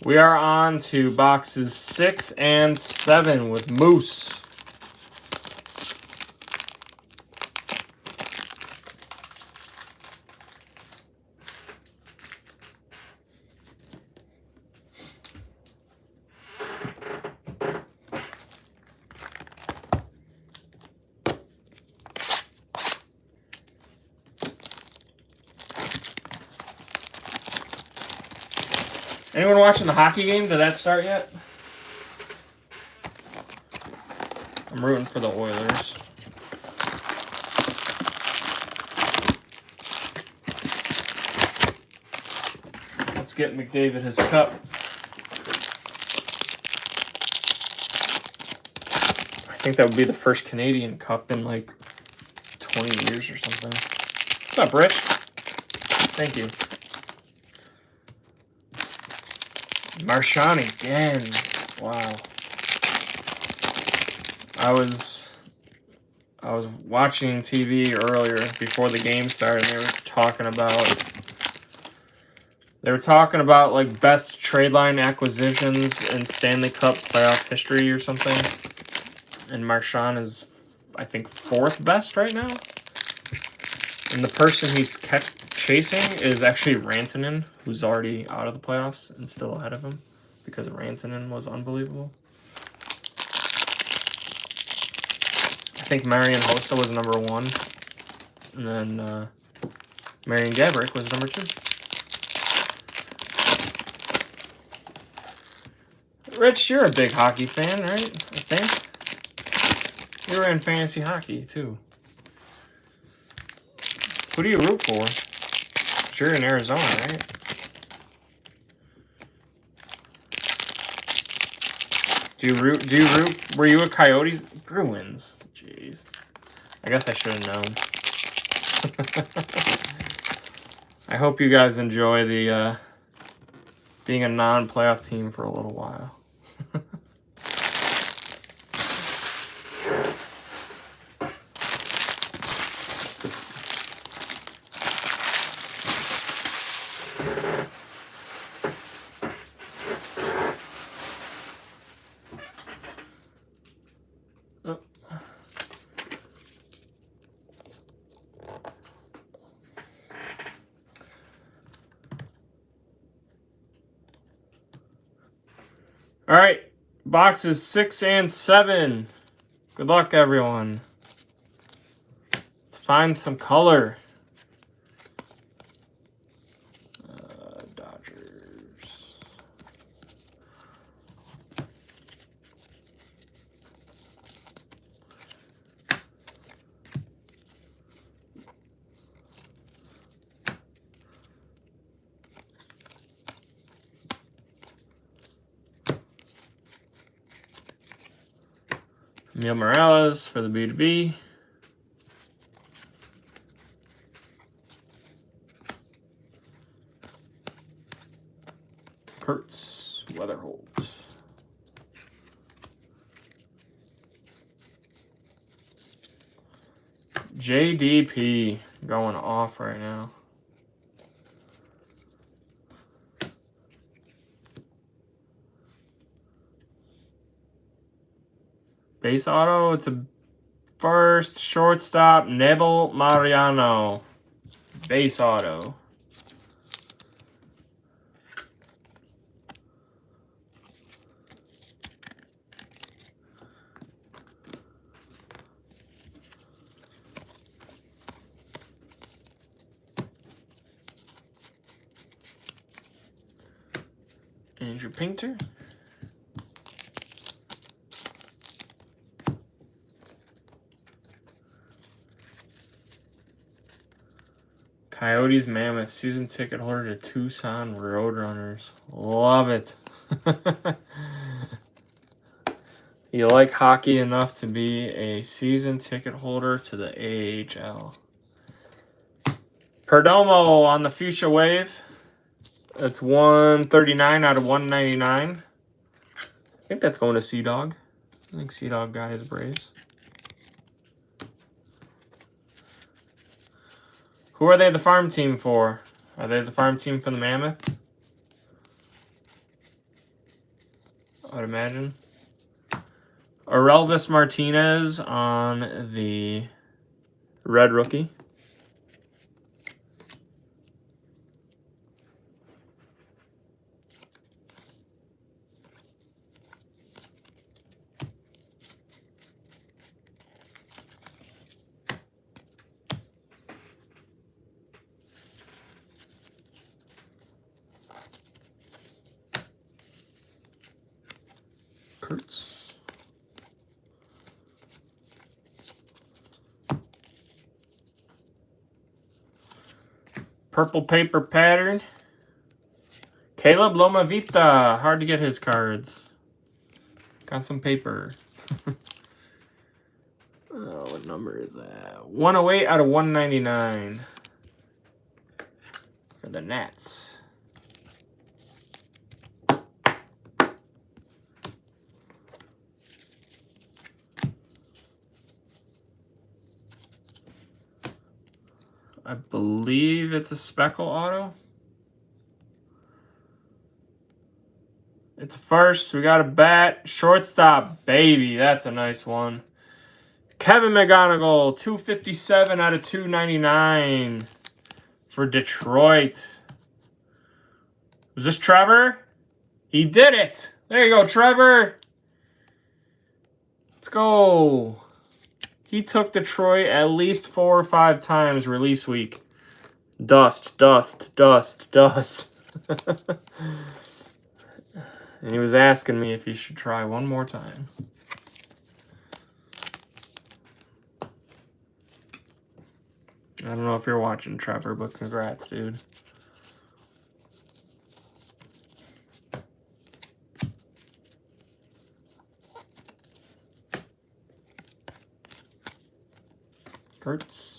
We are on to boxes 6 and 7 with Moose. Anyone watching the hockey game? Did that start yet? I'm rooting for the Oilers. Let's get McDavid his cup. I think that would be the first Canadian cup in like 20 years or something. What's up, Rich? Thank you. Marchand again. Wow. I was watching TV earlier before the game started, and they were talking about like best trade line acquisitions in Stanley Cup playoff history or something. And Marchand is, I think, 4th best right now. And the person he's kept chasing is actually Rantanen, who's already out of the playoffs and still ahead of him because Rantanen was unbelievable. I think Marian Hossa was number 1. And then Marian Gaborik was number 2. Rich, you're a big hockey fan, right? I think. You were in fantasy hockey, too. Who do you root for? You're in Arizona, right? Do you root? Were you a Coyotes? Bruins. Jeez. I guess I should have known. I hope you guys enjoy the being a non-playoff team for a little while. All right, boxes 6 and 7. Good luck, everyone. Let's find some color. Dodgers. Neil Morales for the B2B. Kurtz Weatherholt. JDP going off right now. Base auto, it's a first shortstop, Nebel Mariano. Base auto. Andrew Painter. Coyotes Mammoth season ticket holder to Tucson Roadrunners. Love it. You like hockey enough to be a season ticket holder to the AHL. Perdomo on the Fuchsia Wave. That's 139 out of 199. I think that's going to Sea-Dog. I think Sea-Dog got his Braves. Who are they the farm team for? Are they the farm team for the Mammoth? I would imagine. Aurelvis Martinez on the Red Rookie. Purple paper pattern. Caleb Loma Vita. Hard to get his cards. Got some paper. Oh, what number is that? 108 out of 199 for the Nats. I believe it's a speckle auto. It's a first. We got a bat. Shortstop, baby. That's a nice one. Kevin McGonigal, 257 out of 299 for Detroit. Was this Trevor? He did it. There you go, Trevor. Let's go. He took Detroit at least 4 or 5 times release week. Dust, dust, dust, dust. And he was asking me if he should try one more time. I don't know if you're watching, Trevor, but congrats, dude. Kurtz.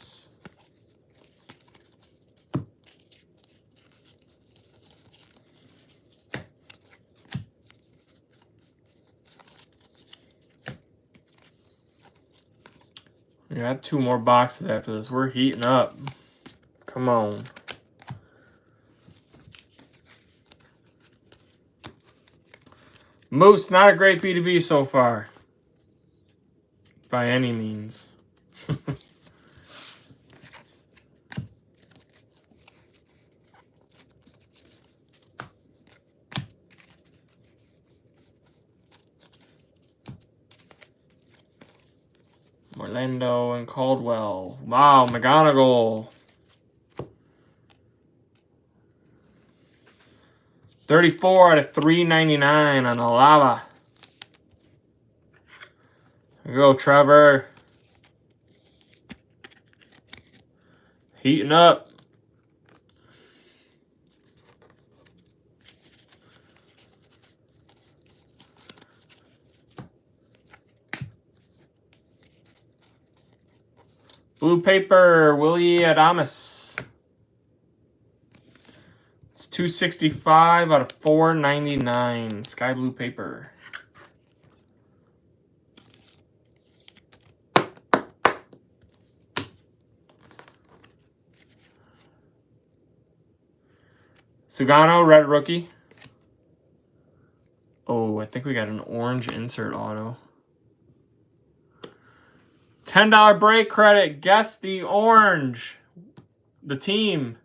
We got 2 more boxes after this. We're heating up. Come on. Moose, not a great B2B so far. By any means. Orlando and Caldwell. Wow, McGonigal. 34 out of 399 on Alava. There you go, Trevor. Heating up. Blue paper, Willie Adames. It's 265 out of 499. Sky blue paper. Sugano, red rookie. Oh, I think we got an orange insert auto. $10 break credit. Guess the orange. The team.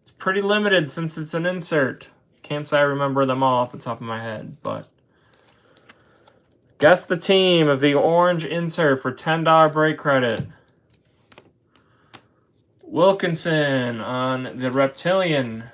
It's pretty limited since it's an insert. Can't say I remember them all off the top of my head, but guess the team of the orange insert for $10 break credit. Wilkinson on the Reptilian.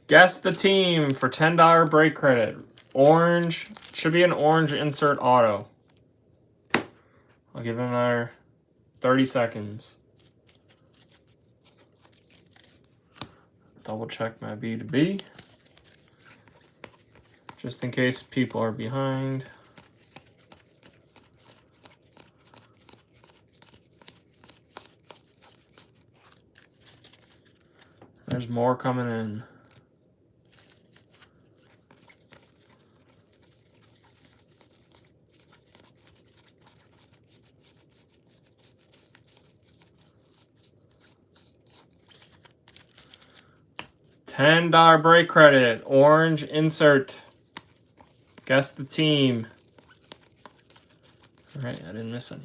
Guess the team for $10 break credit. Orange. Should be an orange insert auto. I'll give him another 30 seconds. Double check my B2B. Just in case people are behind. There's more coming in. $10 break credit. Orange insert. Guess the team. All right, I didn't miss any.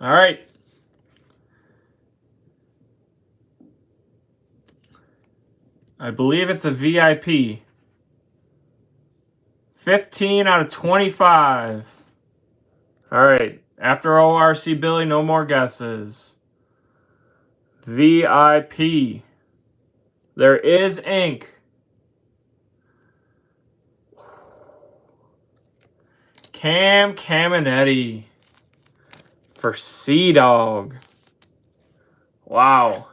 All right. I believe it's a VIP. 15 out of 25. All right. After ORC Billy, no more guesses. VIP. There is ink. Cam Caminetti for Sea-Dog. Wow.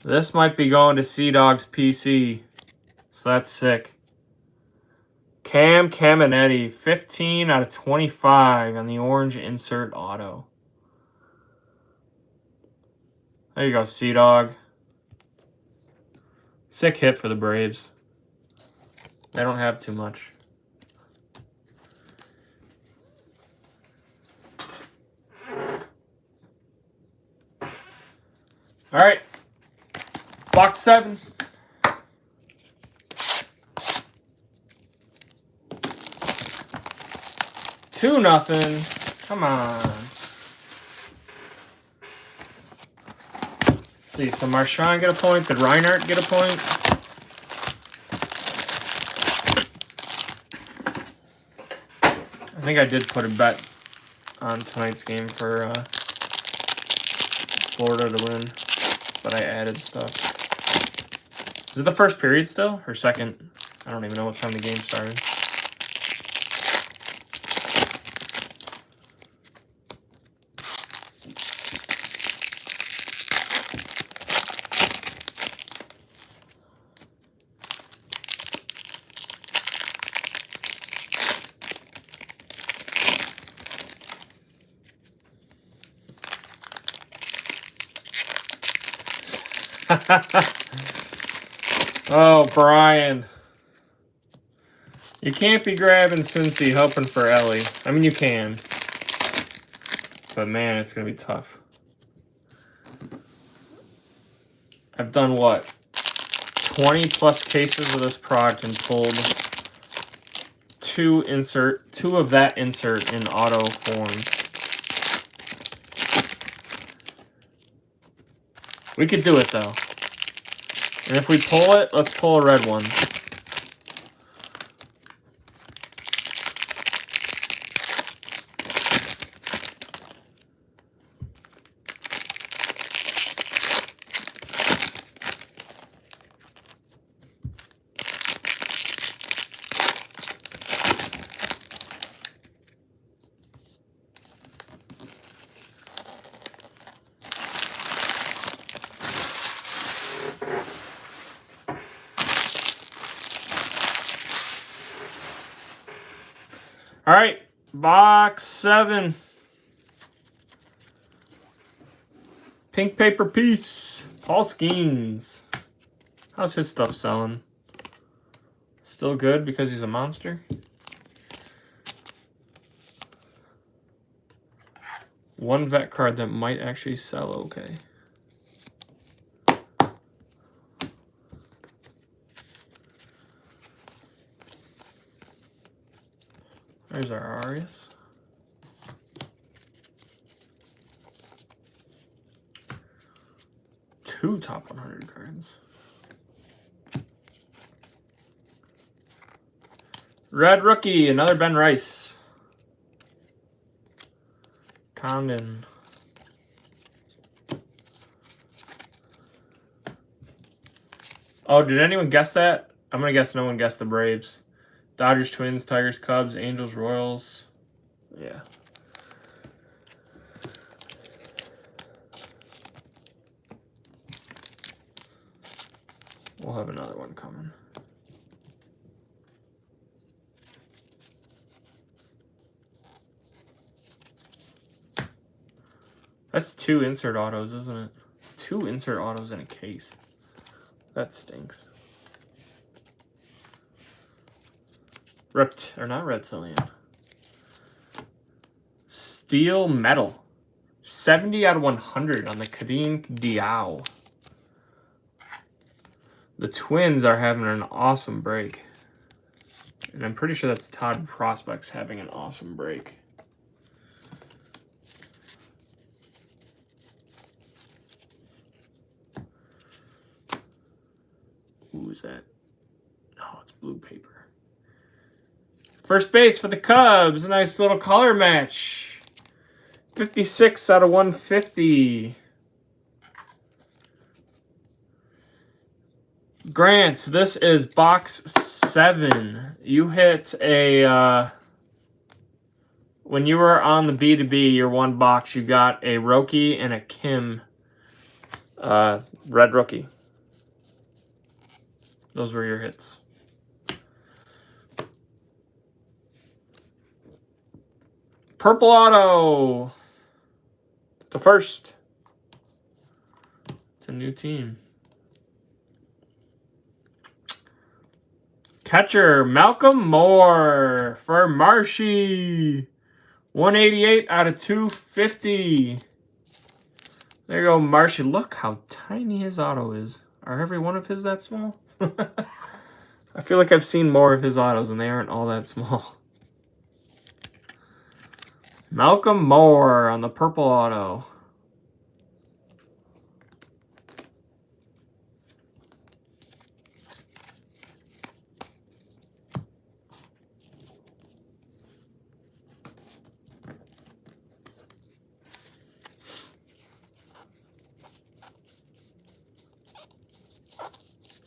This might be going to Sea-Dog's PC. So that's sick. Cam Caminetti, 15 out of 25 on the orange insert auto. There you go, Sea-Dog. Sick hit for the Braves. They don't have too much. All right. Box 7. Two nothing. Come on. Let's see. So Marchand get a point. Did Reinhardt get a point? I think I did put a bet on tonight's game for Florida to win, but I added stuff. Is it the first period still or second? I don't even know what time the game started. Oh, Brian. You can't be grabbing Cincy hoping for Ellie. I mean, you can. But, man, it's going to be tough. I've done, what, 20-plus cases of this product and pulled two of that insert in auto form. We could do it, though. And if we pull it, let's pull a red one. All right, box 7. Pink paper piece. Paul Skeens. How's his stuff selling? Still good because he's a monster? One vet card that might actually sell okay. There's our Arias. Two top 100 cards. Red rookie, another Ben Rice. Condon. Oh, did anyone guess that? I'm going to guess no one guessed the Braves. Dodgers, Twins, Tigers, Cubs, Angels, Royals. Yeah. We'll have another one coming. That's two insert autos, isn't it? Two insert autos in a case. That stinks. Not reptilian. Steel metal. 70 out of 100 on the Kadeem Diao. The Twins are having an awesome break. And I'm pretty sure that's Todd Prospects having an awesome break. Who is that? Oh, it's blue paper. First base for the Cubs. A nice little color match. 56 out of 150. Grant, this is box 7. You hit a... when you were on the B2B, your one box, you got a Roki and a Kim red rookie. Those were your hits. Purple auto. The first. It's a new team. Catcher, Malcolm Moore for Marshy. 188 out of 250. There you go, Marshy. Look how tiny his auto is. Are every one of his that small? I feel like I've seen more of his autos and they aren't all that small. Malcolm Moore on the purple auto.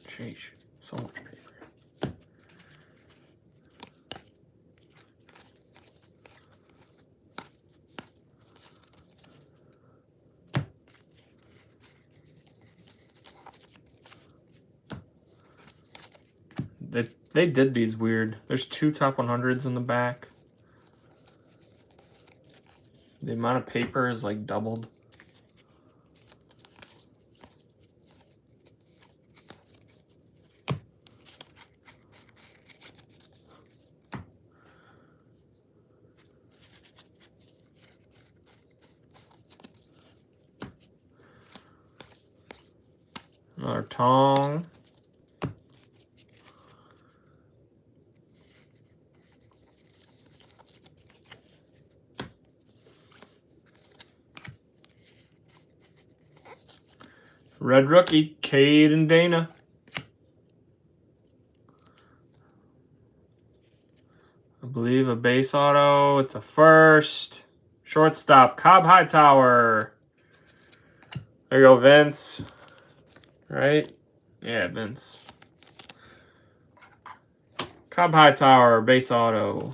Sheesh, so much paper. They did these weird. There's 2 top 100s in the back. The amount of paper is like doubled. Another Tong. Red rookie, Cade and Dana. I believe a base auto. It's a first. Shortstop, Cobb Hightower. There you go, Vince. Right? Yeah, Vince. Cobb Hightower, base auto.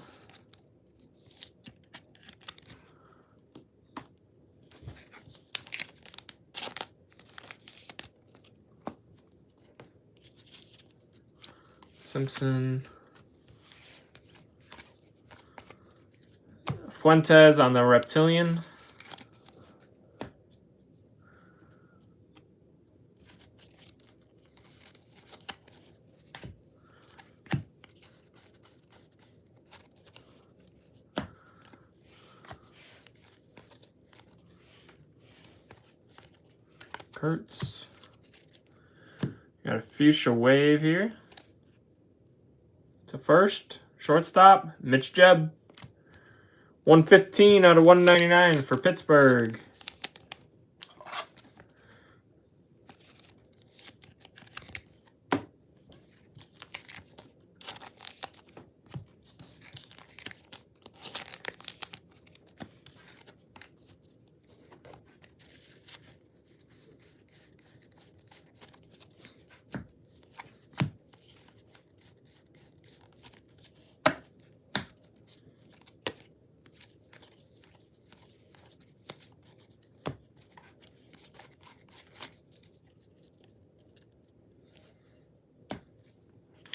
Simpson. Fuentes on the Reptilian. Kurtz. Got a fuchsia wave here. It's a first. Shortstop, Mitch Jebb. 115 out of 199 for Pittsburgh.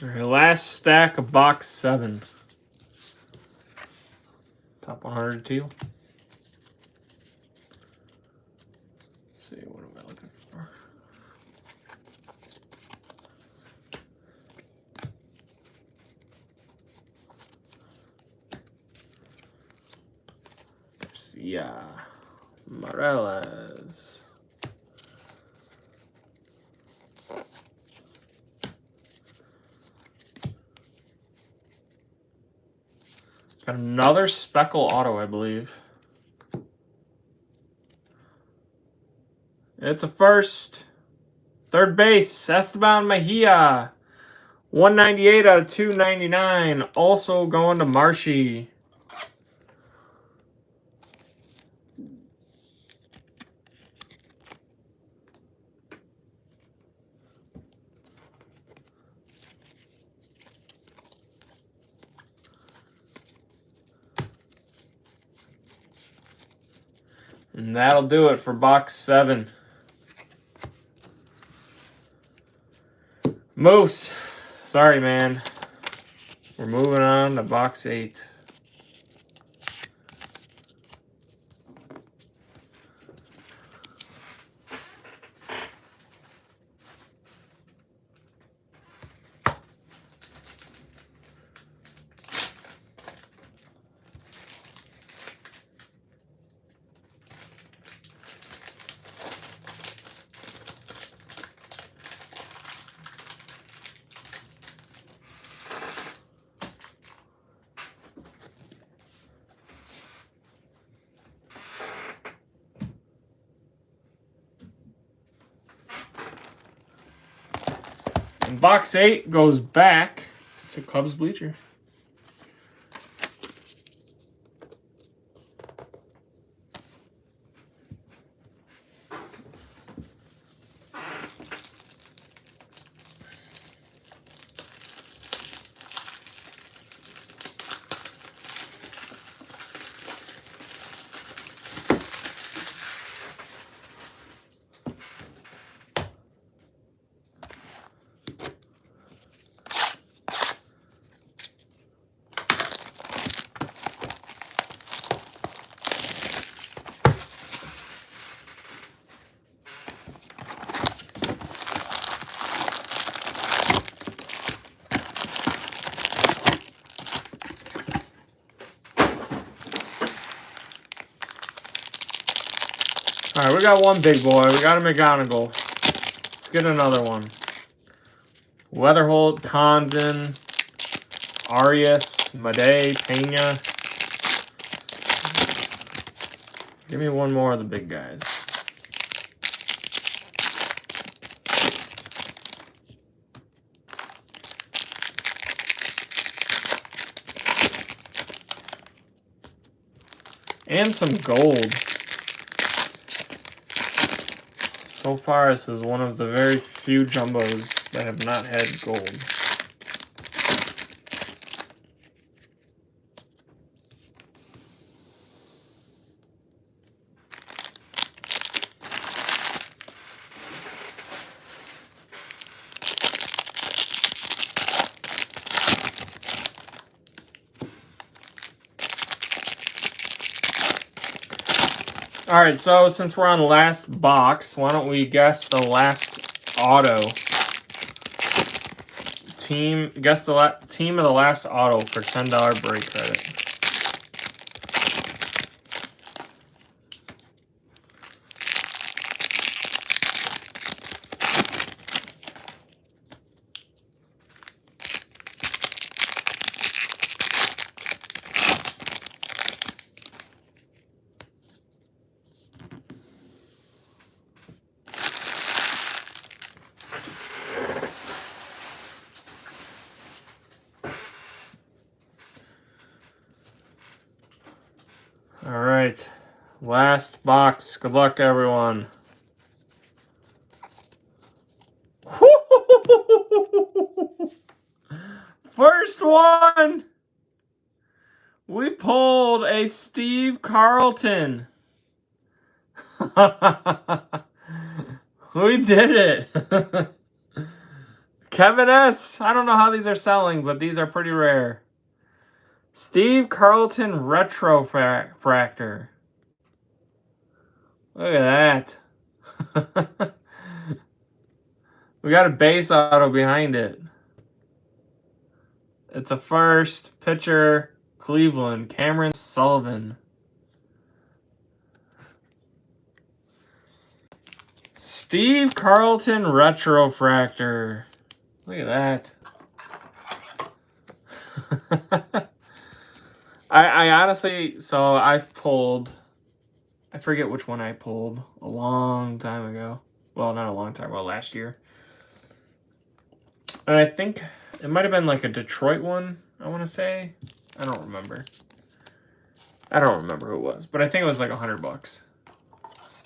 All right, last stack of box 7. Top 100 teal. Let's see, what am I looking for? Garcia, Morales. Got another Speckle auto, I believe. It's a first. Third base, Esteban Mejia. 198 out of 299. Also going to Marshy. And that'll do it for box 7. Moose, sorry, man. We're moving on to box 8. And box 8 goes back. It's a Cubs bleacher. All right, we got one big boy. We got a McGonagall. Let's get another one. Weatherholt, Condon, Arias, Made, Pena. Give me one more of the big guys. And some gold. So far, this is one of the very few jumbos that have not had gold. All right, so since we're on the last box, why don't we guess the last auto team? Guess the team of the last auto for $10 break credit. All right, last box. Good luck, everyone. First one. We pulled a Steve Carlton. We did it. Kevin S. I don't know how these are selling, but these are pretty rare. Steve Carlton Retro Fractor. Look at that. We got a base auto behind it. It's a first pitcher, Cleveland, Cameron Sullivan. Steve Carlton Retro Fractor. Look at that. I honestly, so I've pulled, I forget which one I pulled a long time ago. Well, not a long time ago, last year. And I think it might have been like a Detroit one, I want to say. I don't remember. I don't remember who it was, but I think it was like $100.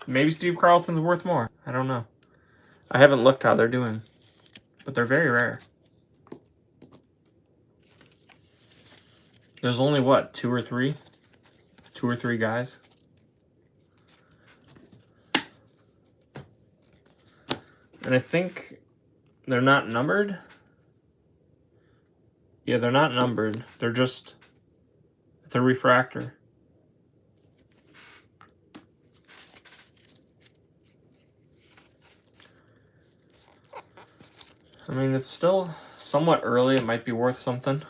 Maybe Steve Carlton's worth more. I don't know. I haven't looked how they're doing, but they're very rare. There's only, what, two or three guys? And I think they're not numbered. Yeah, they're not numbered. They're just, it's a refractor. I mean, it's still somewhat early. It might be worth something.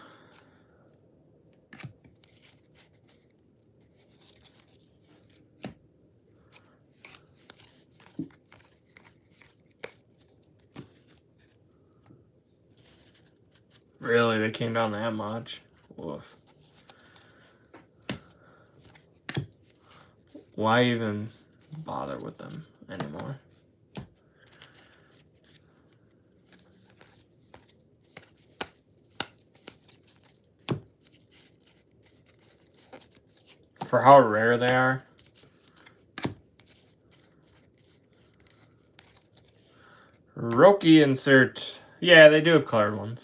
Really, they came down that much? Woof. Why even bother with them anymore? For how rare they are. Roki insert. Yeah, they do have colored ones.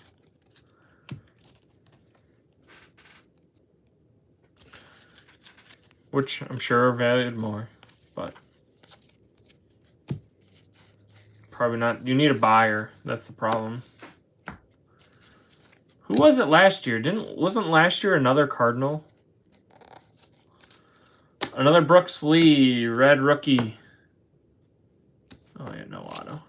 Which I'm sure are valued more, but probably not. You need a buyer. That's the problem. Who was it last year? Wasn't last year another Cardinal? Another Brooks Lee, red rookie. Oh yeah, no auto.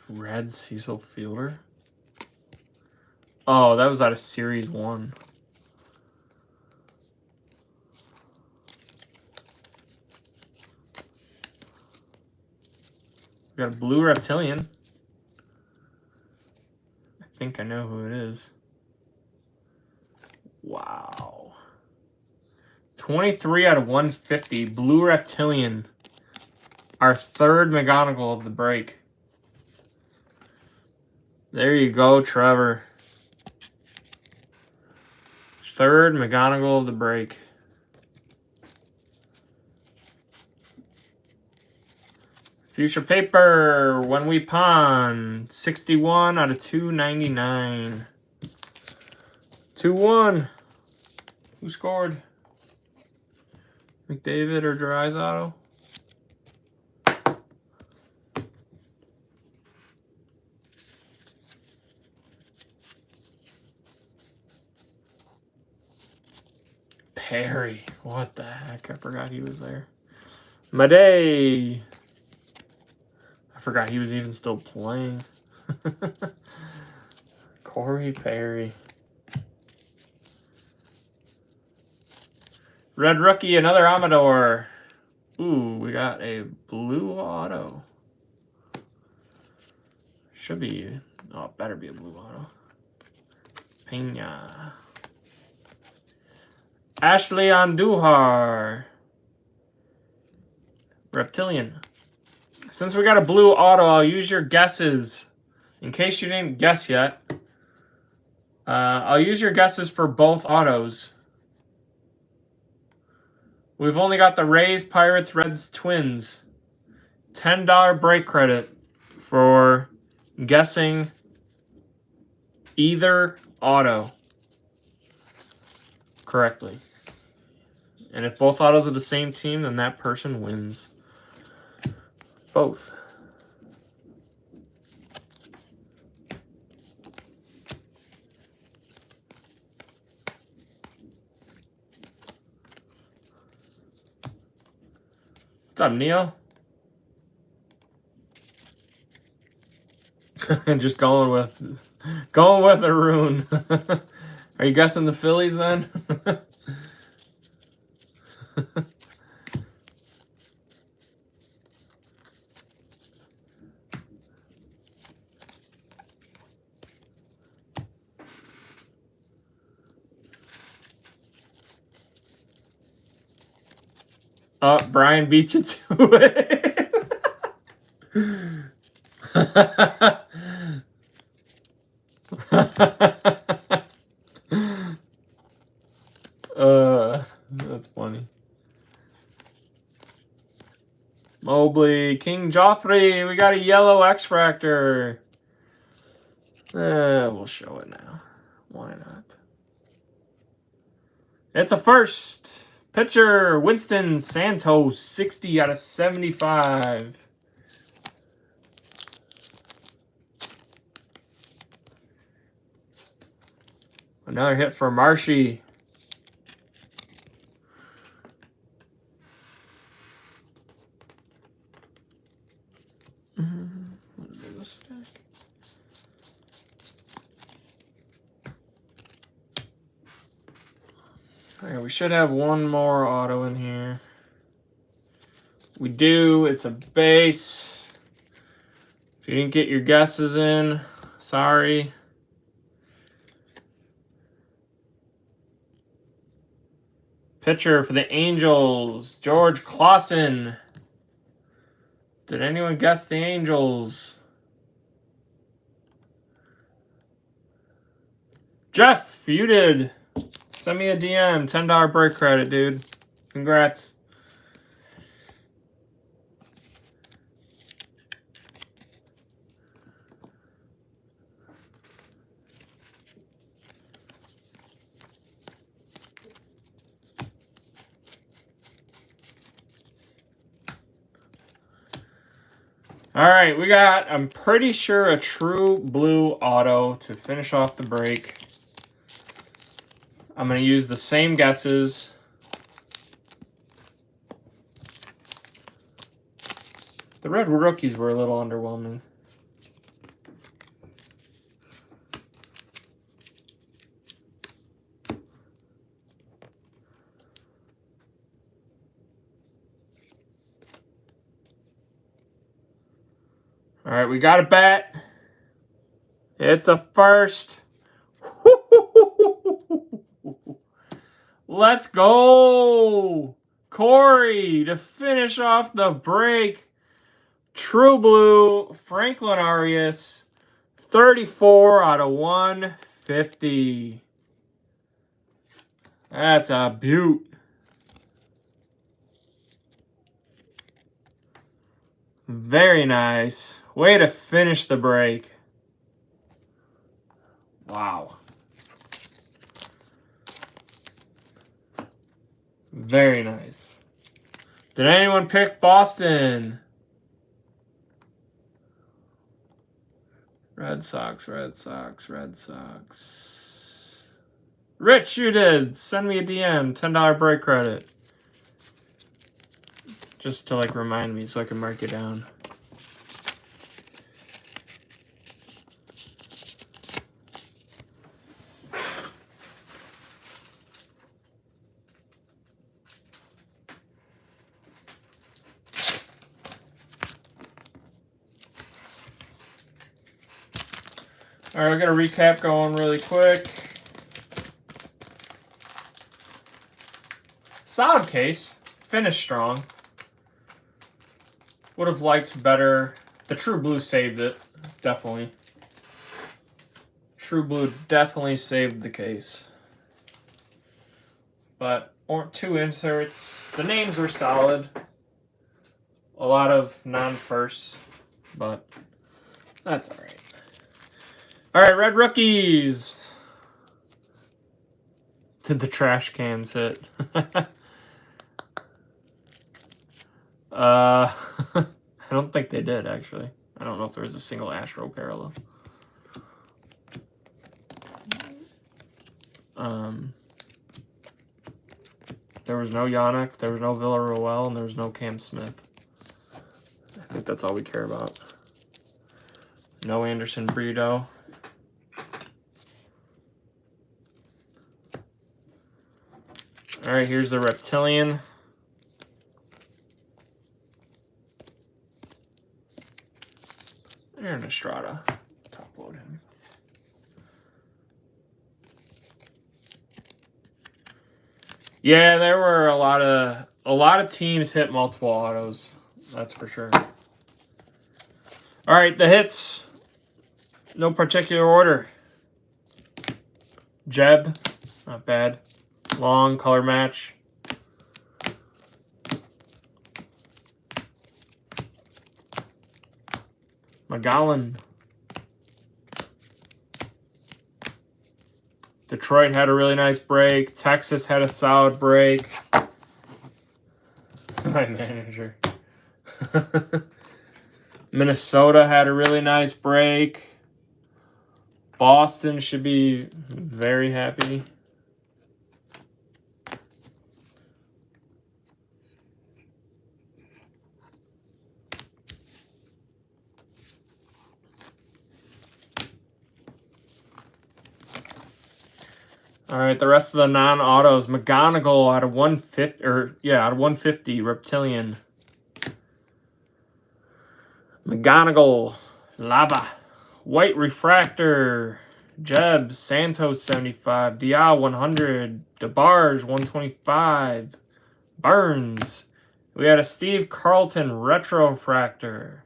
Red Cecil Fielder. Oh, that was out of Series 1. We got a blue reptilian. I think I know who it is. Wow. 23 out of 150. Blue reptilian. Our third McGonagall of the break. There you go, Trevor. Third McGonagall of the break. Fuchsia paper, When We Pawn. 61 out of 299. 2-1. Who scored? McDavid or Draisaitl? Perry. What the heck? I forgot he was there. Madej. I forgot he was even still playing. Corey Perry. Red rookie, another Amador. Ooh, we got a blue auto. Should be, oh, it better be a blue auto. Pena. Ashley Andujar. Reptilian. Since we got a blue auto, I'll use your guesses. In case you didn't guess yet. I'll use your guesses for both autos. We've only got the Rays, Pirates, Reds, Twins. $10 break credit for guessing either auto correctly. And if both autos are the same team, then that person wins. Both. What's up, Neil? Just going with a rune. Are you guessing the Phillies then? Brian beat you to it. That's funny. Mobley, King Joffrey, we got a yellow X-Fractor. We'll show it now. Why not? It's a first. Pitcher, Winston Santos, 60 out of 75. Another hit for Marshy. What is in the stack? Alright, we should have one more auto in here. We do. It's a base. If you didn't get your guesses in, sorry. Pitcher for the Angels, George Clausen. Did anyone guess the Angels? Jeff, you did. Send me a DM. $10 break credit, dude. Congrats. All right, we got, I'm pretty sure, a true blue auto to finish off the break. I'm going to use the same guesses. The red rookies were a little underwhelming. All right, we got a bet. It's a first. Let's go. Corey to finish off the break. True Blue, Franklin Arias, 34 out of 150. That's a beaut. Very nice. Way to finish the break. Wow. Very nice. Did anyone pick Boston? Red Sox, Red Sox, Red Sox. Rich, you did. Send me a DM. $10 break credit. Just to like remind me so I can mark it down. All right, I got a recap going really quick. Solid case. Finished strong. Would have liked better. The True Blue saved it. Definitely. True Blue definitely saved the case. But 2 inserts. The names were solid. A lot of non-firsts. But that's all right. All right, red rookies. Did the trash cans hit? I don't think they did, actually. I don't know if there was a single Astro parallel. There was no Yannick, there was no Villarreal, and there was no Cam Smith. I think that's all we care about. No Anderson Brito. All right, here's the Reptilian. Aaron Estrada. Top load him. Yeah, there were a lot of A lot of teams hit multiple autos. That's for sure. All right, the hits. No particular order. Jeb, not bad. Long color match. McGowan. Detroit had a really nice break. Texas had a solid break. My manager. Minnesota had a really nice break. Boston should be very happy. All right, the rest of the non-autos. McGonagall out of 150, out of 150. Reptilian. McGonagall, Lava, White Refractor, Jeb, Santos 75, Dial 100, DeBarge 125, Burns. We had a Steve Carlton Retro Refractor.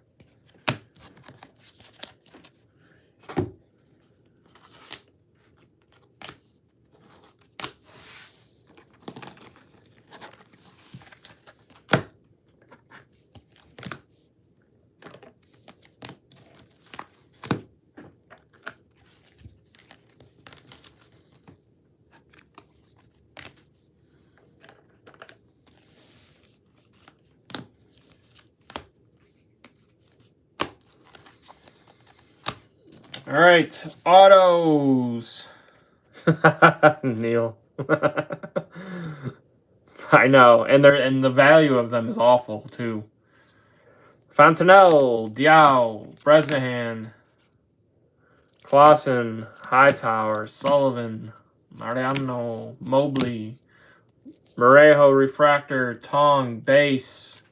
All right, autos. Neil. I know, and the value of them is awful too. Fontenelle, Diao, Bresnahan, Clausen, Hightower, Sullivan, Mariano, Mobley, Morejo, Refractor, Tong, Base.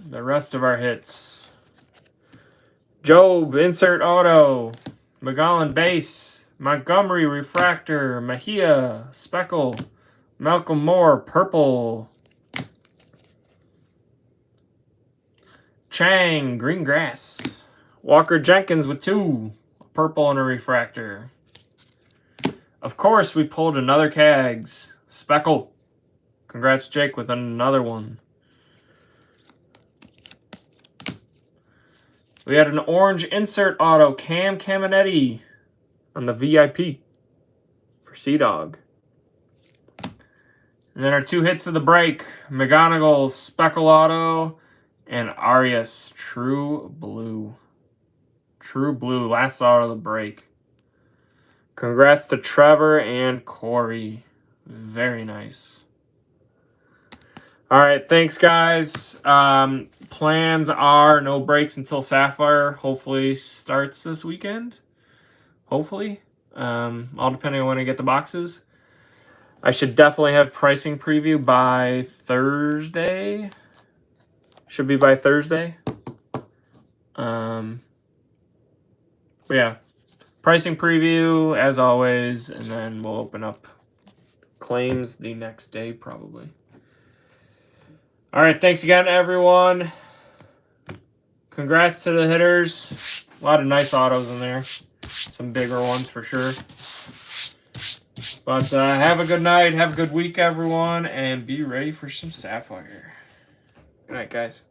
The rest of our hits. Job, Insert Auto, McGowan, Base, Montgomery, Refractor, Mejia, Speckle, Malcolm Moore, Purple, Chang, Green Grass, Walker Jenkins with 2, a purple and a refractor. Of course, we pulled another Cags. Speckle. Congrats, Jake, with another one. We had an orange insert auto, Cam Caminetti on the VIP for Sea-Dog. And then our 2 hits of the break, McGonagall Speckle Auto and Arias True Blue. True Blue, last auto of the break. Congrats to Trevor and Corey. Very nice. All right, thanks, guys. Plans are no breaks until Sapphire hopefully starts this weekend. Hopefully. All depending on when I get the boxes. I should definitely have pricing preview by Thursday. Should be by Thursday. But yeah, pricing preview as always, and then we'll open up claims the next day probably. All right, thanks again, everyone. Congrats to the hitters. A lot of nice autos in there. Some bigger ones for sure. But have a good night. Have a good week, everyone. And be ready for some Sapphire. Good night, guys.